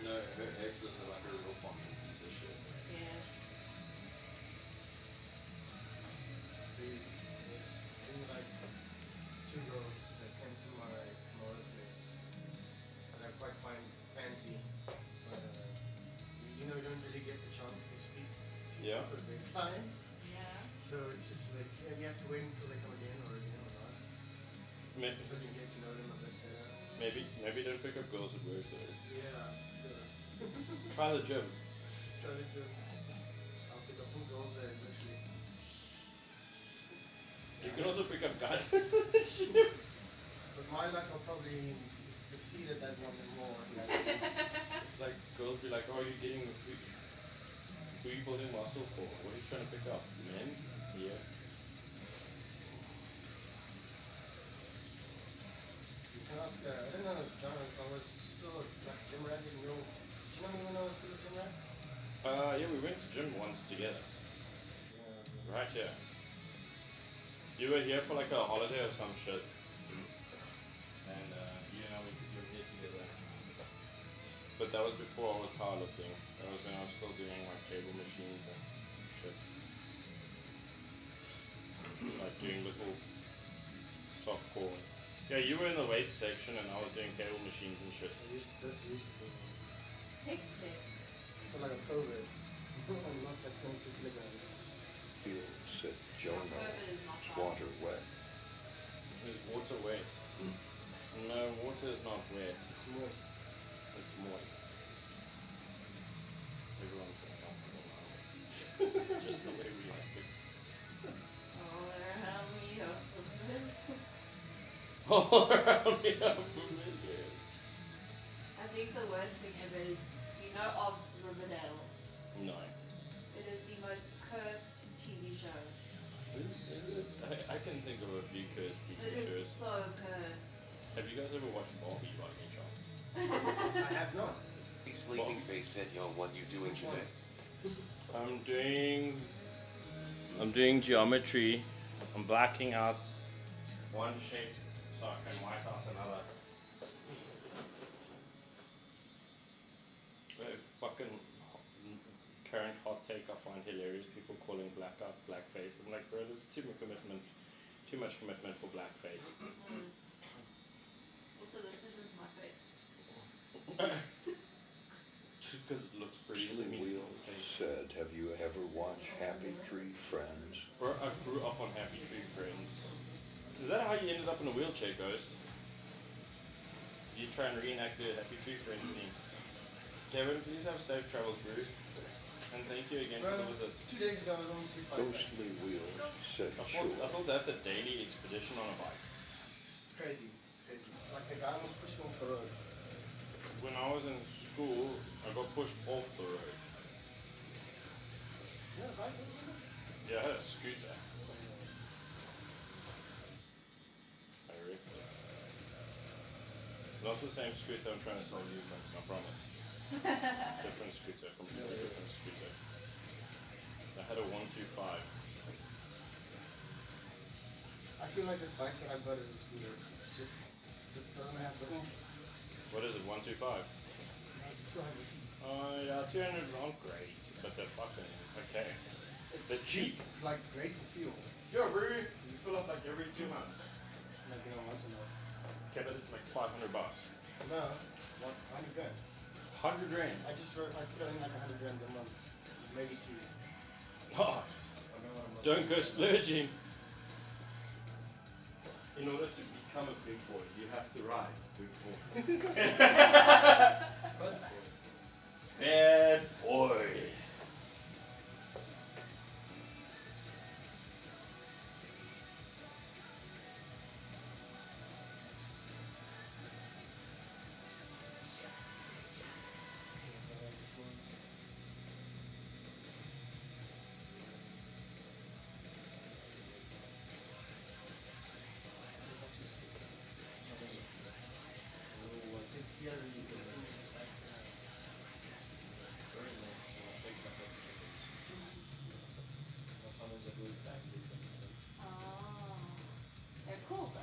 No, her ex is like a real fucking piece of shit. Yeah. There's been like 2 girls that came to my kimono place. And they're quite fancy. But you know, you don't really get the chance to speak Yeah. with their clients. Yeah. So it's just like, yeah, you have to wait until they come again or not. Maybe, So you get to know them a bit better. maybe don't pick up girls at work though. Yeah, sure. Try the gym. Try to do. I'll pick up 2 girls there, literally. You can also pick up guys. But my luck, I'll probably succeed at that one more. It's like girls be like, oh, you're getting who are you building muscle for? What are you trying to pick up? Men? Yeah. You can ask, I don't know, John, if I was still like gym rat in real. Do you know me when I was still a gym rat? Yeah, we went to gym once together. Yeah. Right here. You were here for like a holiday or some shit. And you and I went to gym here together. But that was before I was powerlifting. That was when I was still doing like cable machines and shit. Like doing little soft core. Yeah, you were in the weight section and I was doing cable machines and shit. This used to be Hectic. until I got COVID. I lost like 22 kilograms. Field said Jonah COVID is not is bad. water wet. Is water wet? No, water is not wet. It's moist. It's moist. Everyone's uncomfortable now. Just the way we like it. All around me are familiar. All around me are familiar. I think the worst thing ever is, you know of Riverdale. No. It is the most cursed TV show. Is it? I can think of a few cursed TV It is shows. so cursed. Have you guys ever watched Barbie by any chance? I have not. The sleeping face said, yo, what you doing Which one? today? I'm doing geometry. I'm blacking out one shape so I can white out another. Fucking current hot take I find hilarious. People calling blackout blackface. I'm like, bro, there's too much commitment for blackface. Also, this isn't my face. Just because it looks pretty doesn't Chili mean it's Wheel not the face. said, have you ever watched Happy Tree Friends? Bro, I grew up on Happy Tree Friends. Is that how you ended up in a wheelchair, Ghost? You try and reenact the Happy Tree Friends scene. Kevin, please have safe travels, bro. And thank you again for Bro, the visit. 2 days ago I was on the sleep bike. Ghostly Wheel said, I sure. thought that's a daily expedition on a bike. It's crazy. It's crazy. Like the guy almost pushed me off the road. When I was in school, I got pushed off the road. Yeah, bike. Yeah, I had a scooter. I reckon. Not the same scooter I'm trying to sell you, folks, I promise. Different scooter, completely different scooter. I had a 125. I feel like this bike that I got is a scooter. It's just doesn't have the oomph. What is it, 125? Yeah, 200s aren't great, but they're fucking okay. They're cheap. It's like great for fuel. Yeah, bro, you fill up like every 2 months. Like once a month. Okay, but it's like $500. No, what? 100 grand. 100 grand. I throw in like 100 grand a month, maybe 2. Oh, don't go splurging. In order to become a big boy, you have to ride big boy. Bad boy. Oh, they're cool though.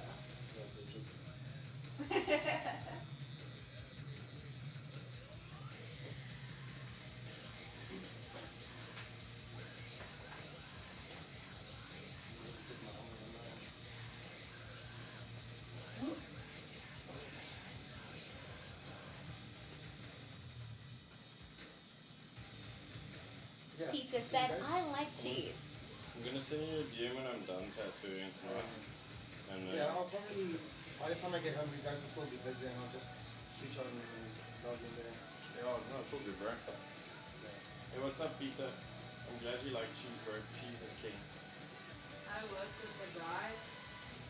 Yeah. Pizza So said, guys- I like cheese. I'm gonna send you a DM when I'm done tattooing tonight. And Yeah, I'll probably, by the time I get home, you guys will still be busy and I'll just switch on and log in there. yeah, no, it's all good, bro. Hey, what's up, Peter? I'm glad you like cheese, bro. Cheese is king. I work with a guy,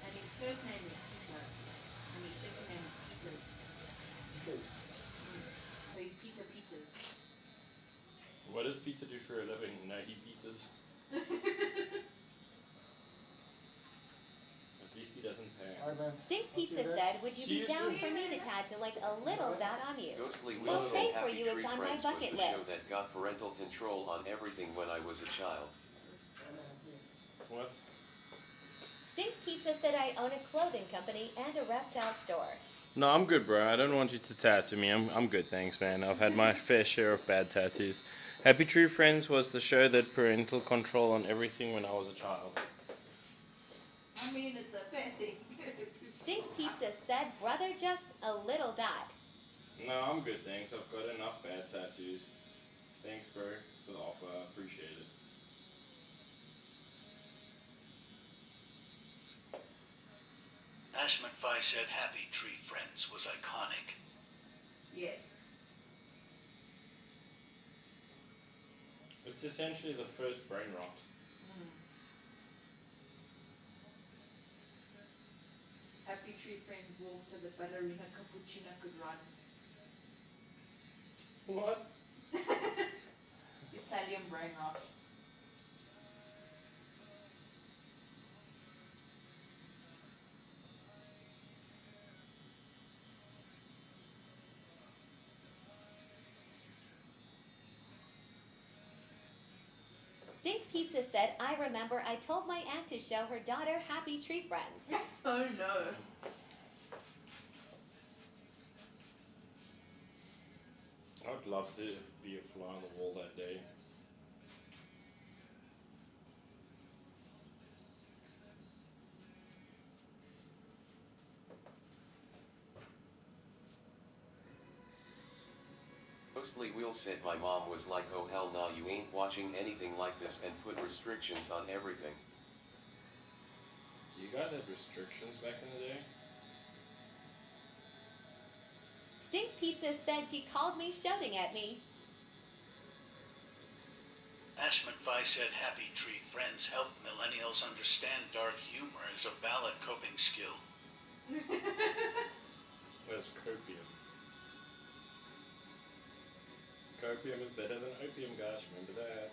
and his first name is Peter, and his second name is Peters. Because So he's Peter Peters. What does Peter do for a living? No, he Peters. At least he doesn't pay. alright man. Stink I'll see Pizza you guys. said, would you See be you down soon. for me to tattoo like a little that on you? Ghostly Well, Wheels pay and for Happy you, it's Tree on my Friends was bucket the show list. that got parental control on everything when I was a child. What? Stink Pizza said I own a clothing company and a reptile store. No, I'm good, bro. I don't want you to tattoo me. I'm good, thanks, man. I've had my fair share of bad tattoos. Happy Tree Friends was the show that parental control on everything when I was a child. I mean, it's a fair thing. Stink Pizza said, brother, just a little dot. No, I'm good, thanks. I've got enough bad tattoos. Thanks, bro, for the offer. I appreciate it. Ash McFly said Happy Tree Friends was iconic. Yes. It's essentially the first brain rot. Happy Tree Friends walked so the ballerina cappuccino could run. What? Italian brain rot. Stink Pizza said, I remember I told my aunt to show her daughter Happy Tree Friends. Oh no. I would love to be a fly on the wall that day. Ghostly Wheel said my mom was like, oh hell nah, you ain't watching anything like this, and put restrictions on everything. Do you guys have restrictions back in the day? Stink Pizza said she called me shouting at me. Ash McFly said Happy Tree Friends help millennials understand dark humor as a valid coping skill. Where's copium? Copium is better than opium, guys. Remember that.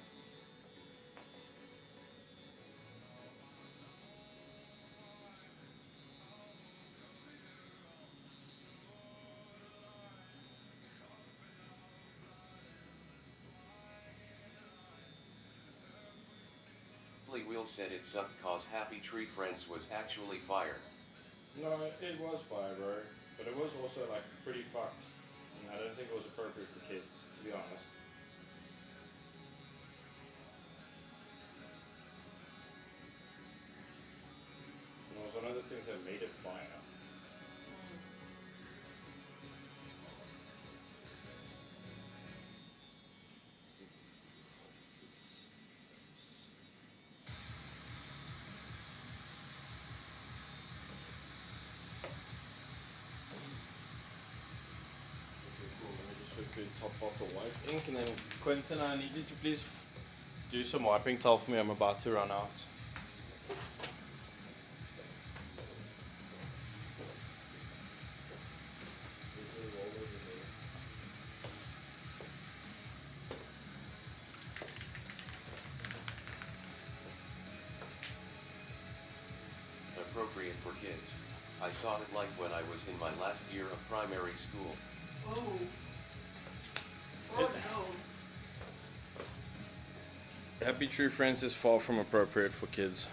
Will said it sucked cause Happy Tree Friends was actually fire. No, it was fire, bro. But it was also like pretty fucked. And I don't think it was appropriate for kids, to be honest. And it was one of the things that made it fire. Good top off the white ink, and then Quentin, I need you to please do some wiping towel for me. I'm about to run out. Appropriate for kids. I saw it like when I was in my last year of primary school. Oh. Oh no. Happy Tree Friends is far from appropriate for kids.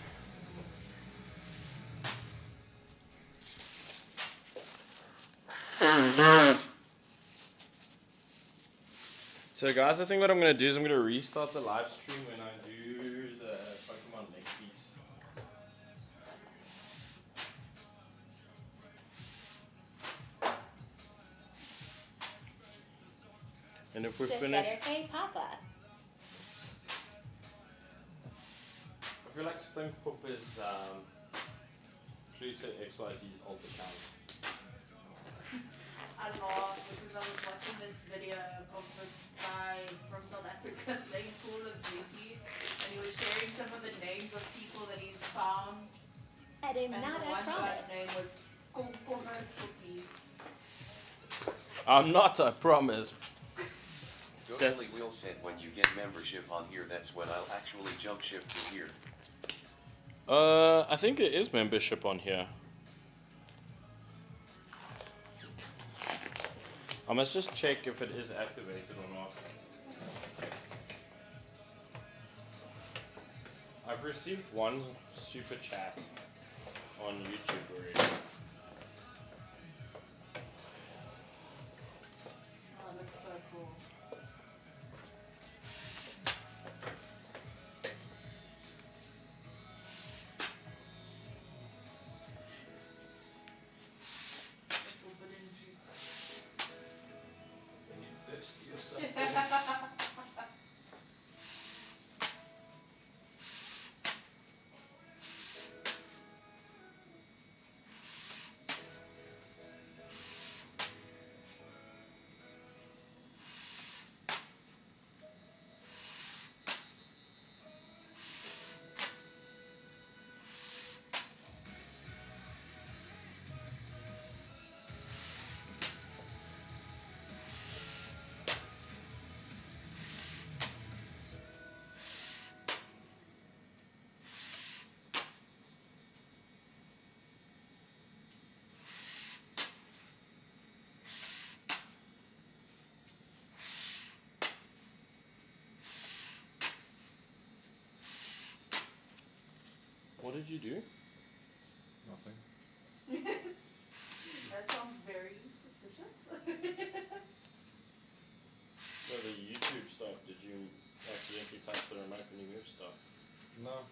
So guys, I think what I'm going to do is I'm going to restart the live stream when I do the Pokemon next piece. And if we're Just finished, better say Papa. I feel like Stink Poop is Pluto XYZ's alt account. I laughed because I was watching this video of this guy from South Africa playing Call of Duty, and he was sharing some of the names of people that he's found, I did and not the one promise. guy's name was Kokomofuki. I'm not, I promise. Ghostly Will said when you get membership on here, that's when I'll actually jump ship to here. I think there is membership on here. I must just check if it is activated or not. I've received one super chat on YouTube already. Oh, that's so cool. Forbidden juice. Are you thirsty or something? What did you do? Nothing. That sounds very suspicious. So the YouTube stuff, did you accidentally touch the remote when you moved stuff? No.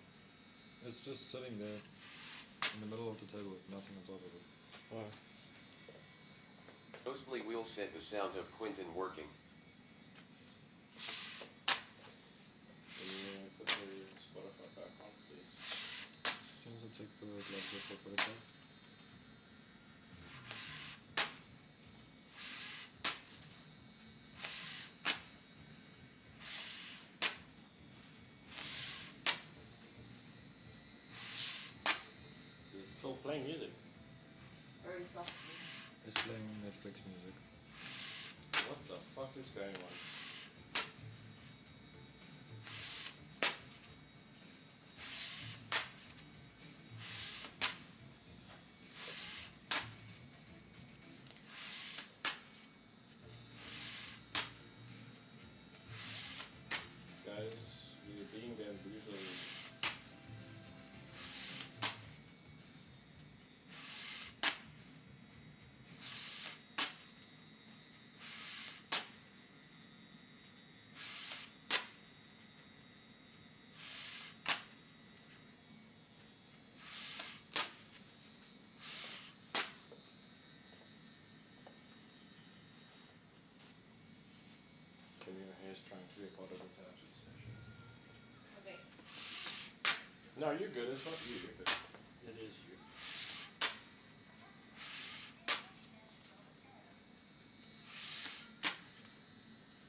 It's just sitting there in the middle of the table with nothing on top of it. Oh. Ghostly Will said the sound of Quentin working. Can you put the Spotify back on, please? As soon as I take the gloves off, I'll put it back. Is it still playing music? Very softly. It's playing Netflix music. What the fuck is going on? Guys, we're being bamboozled. No, you're good. It's not you. You're good. It is you.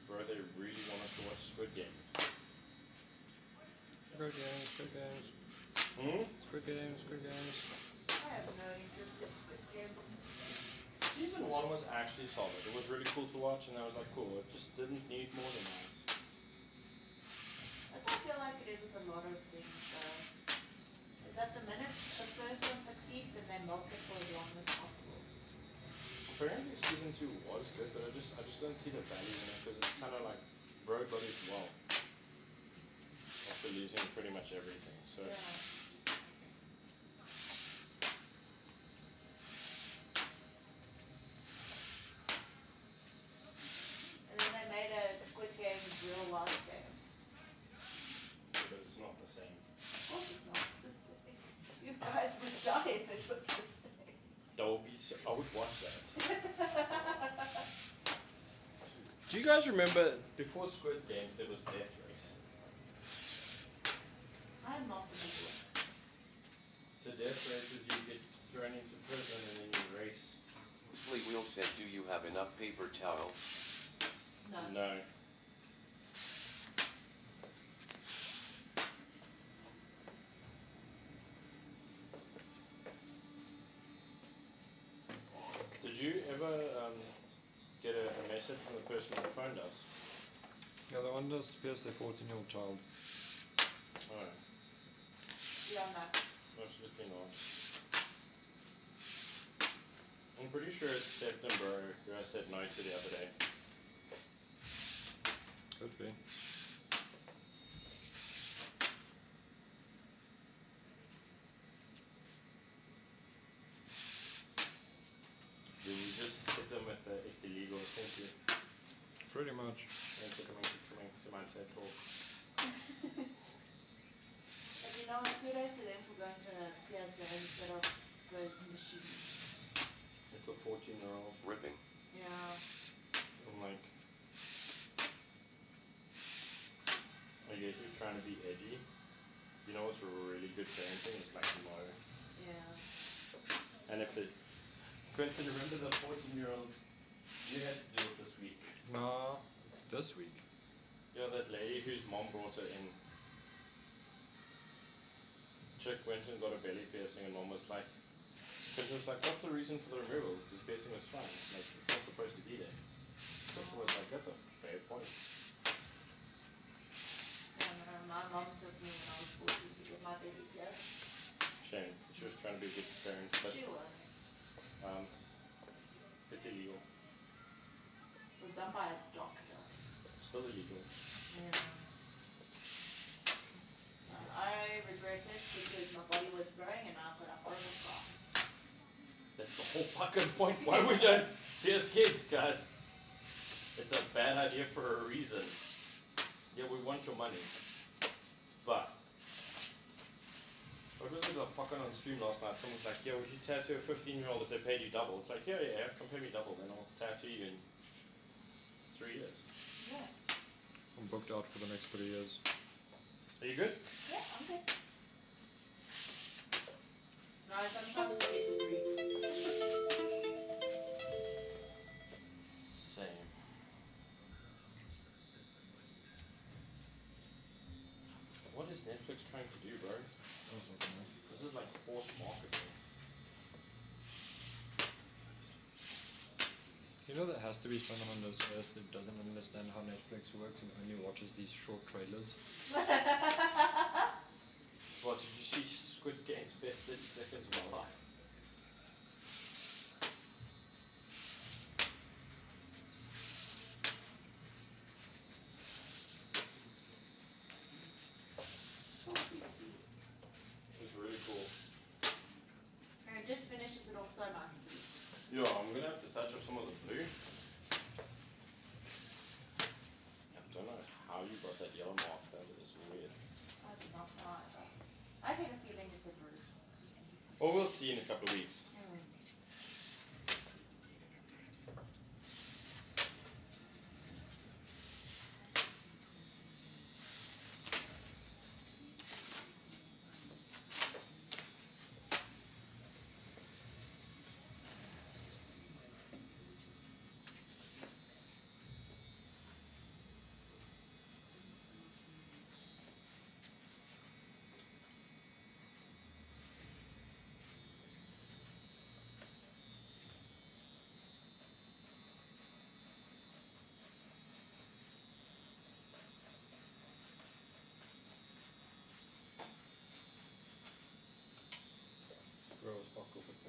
Bro, they really want us to watch Squid Game. Squid Games, Squid Games. Hmm? Squid Games, Squid Games. I have no interest in Squid Game. Season 1 was actually solid. It was really cool to watch, and I was like, cool. It just didn't need more than that. That's how I feel like it is with a lot of things though. Is that the minute the first one succeeds, then they milk it for as long as possible. Apparently season 2 was good, but I just don't see the value in it because it's kind of like bro buddies well after losing pretty much everything. So Yeah. And then they made a Squid Game real life game. but it's not the same. Of course it's not the same. You guys would die if it was the same. That would be so, I would watch that. Do you guys remember before Squid Games there was Death Race? I'm not the middle. So Death Race is you get thrown into prison and then you race. Slate Wheel said, do you have enough paper towels? No. No. Did you ever get a message from the person who phoned us? Yeah, the one does appears a 14-year-old child. Oh, Yeah, no. absolutely not. I'm pretty sure it's September who I said no to the other day. Could be. Did you just hit them with the it's illegal essentially? Pretty much. And took them into someone said talk. But you know, kudos to them for going to a PSA instead of the machine. It's a 14-year-old. Ripping. Yeah. I'm like, I get you trying to be edgy. You know what's really good parenting? It's like no. Yeah. And if it, Quentin, remember the 14-year-old you had to do it this week? Nah, this week. You know that lady whose mom brought her in? Chick went and got a belly piercing and mom was like, Quentin was like, what's the reason for the removal? This piercing was fine. Like, it's not supposed to be there. Quentin was like, that's a fair point. Yeah, no, my mom took me when I was 14 to get my baby pierced. Shame. She was trying to be a good parent, but She was. it's illegal. It was done by a doctor. Still illegal. Yeah. I regret it because my body was growing and I've got a horrible scar. That's the whole fucking point. Why we don't pierce kids, guys? It's a bad idea for a reason. Yeah, we want your money. But what was it fucking on stream last night? Someone's like, yo, would you tattoo a 15-year-old if they paid you double? It's like, yeah, come pay me double, then I'll tattoo you in 3 years. Yeah. I'm booked out for the next 3 years. Are you good? Yeah, I'm good. No, sometimes kids agree. Same. What is Netflix trying to do, bro? This is like forced marketing. You know there has to be someone on this earth that doesn't understand how Netflix works and only watches these short trailers. What, did you see Squid Game's best 30 seconds of my life? It was really cool. And it just finishes it off so nicely. Yeah, I'm gonna have to touch up some of the blue. I don't know how you got that yellow mark, that is weird. I do not know either. I get a feeling it's a bruise. Well, we'll see in a couple of weeks.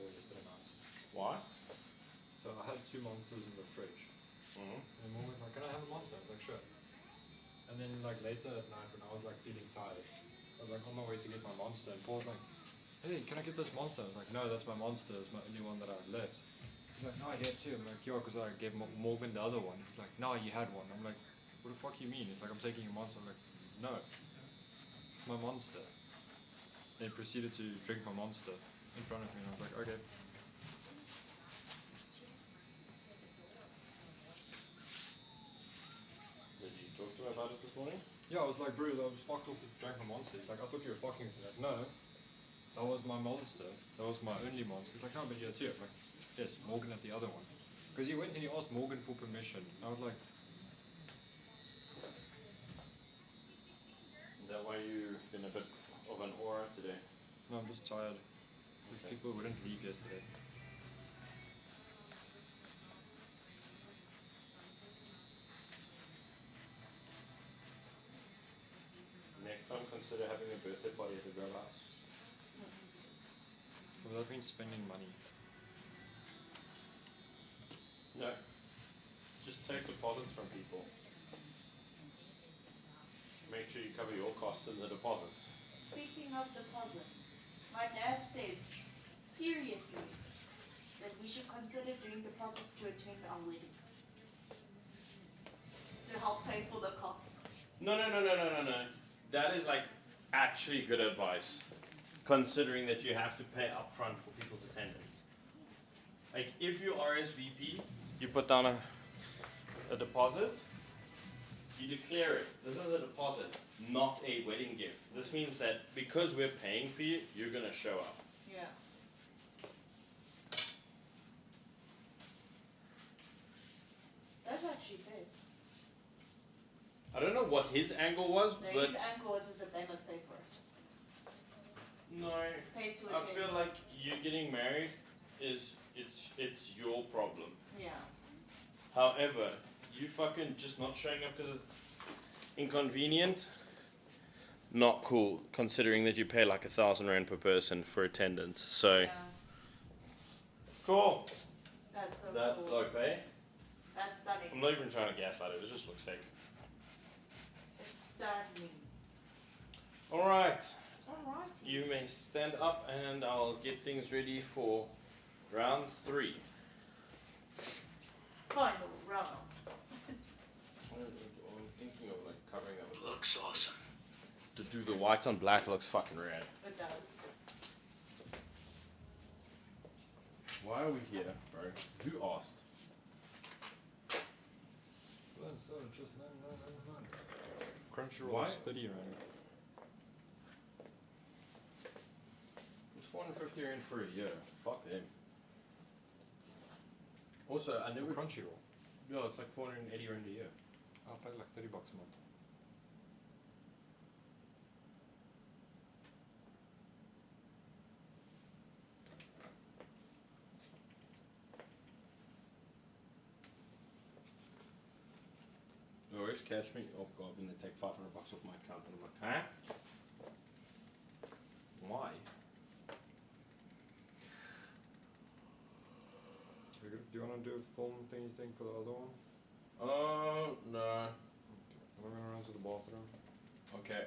for yesterday night. Why? So I had 2 monsters in the fridge. Mm-hmm. And Mom was like, can I have a monster? I was like, sure. And then like later at night when I was like feeling tired, I was like on my way to get my monster, and Paul was like, hey, can I get this monster? I was like, no, that's my monster. It's my only one that I left. He's like, no, I get two. I'm like, yo, because I gave Morgan the other one. He's like, no, you had one. I'm like, what the fuck you mean? It's like, I'm taking your monster. I'm like, no, it's my monster. Then he proceeded to drink my monster in front of me, and I was like, okay. Did you talk to him about it this morning? Yeah, I was like, bro, I was fucked off if you drank my monster. He's like, I thought you were fucking with me. Like, no, that was my monster. That was my only monster. He's like, no, but you had two. I'm like, yes, Morgan had the other one. Because he went and he asked Morgan for permission. I was like, Is that why you've been a bit of an aura today? no, I'm just tired. These people wouldn't leave yesterday. Next time, consider having a birthday party at the girl house. Well, that means spending money. No. Just take deposits from people. Make sure you cover your costs in the deposits. Speaking of deposits, my dad said, seriously, that we should consider doing deposits to attend our wedding. To help pay for the costs. No. That is like actually good advice, considering that you have to pay upfront for people's attendance. Like if you RSVP, you put down a deposit, you declare it. This is a deposit, not a wedding gift. This means that because we're paying for you, you're gonna show up. Yeah. That's actually fair. I don't know what his angle was, No, but his angle is that they must pay for it. no, Pay to I attend. feel like you getting married is it's your problem. Yeah. However, you fucking just not showing up because it's inconvenient. Not cool, considering that you pay like 1,000 rand per person for attendance. So Yeah. cool. That's so That's cool. dope, eh? That's stunning. I'm not even trying to gaslight it. It just looks sick. It's stunning. All right, Alright. you may stand up, and I'll get things ready for round 3. Final round. I'm thinking of like covering up. Looks awesome. To do the white on black looks fucking rad. It does. Why are we here, bro? Who asked? Well, instead of just 9,999. Crunchyroll Why? is 30 rand. It's 450 rand for a year. Fuck them. Also, I never. Crunchyroll. Yeah, it's like 480 rand a year. I'll pay like $30 a month. They always catch me off guard when they take 500 bucks off my account, and I'm like, huh? Why? Do you want to do a film thingy thing for the other one? No. I'm going to run to the bathroom. Okay.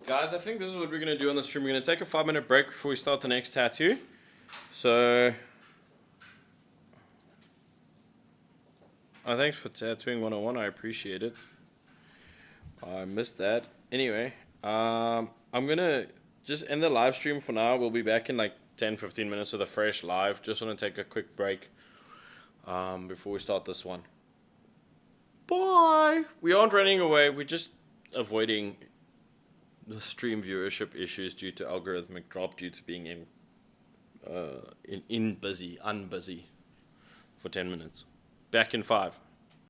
Guys, I think this is what we're gonna do on the stream. We're gonna take a 5-minute break before we start the next tattoo. So, thanks for tattooing 101. I appreciate it. I missed that. Anyway, I'm gonna just end the live stream for now. We'll be back in like 10-15 minutes with a fresh live. Just want to take a quick break before we start this one. Bye. We aren't running away. We're just avoiding the stream viewership issues due to algorithmic drop due to being unbusy for 10 minutes. Back in 5.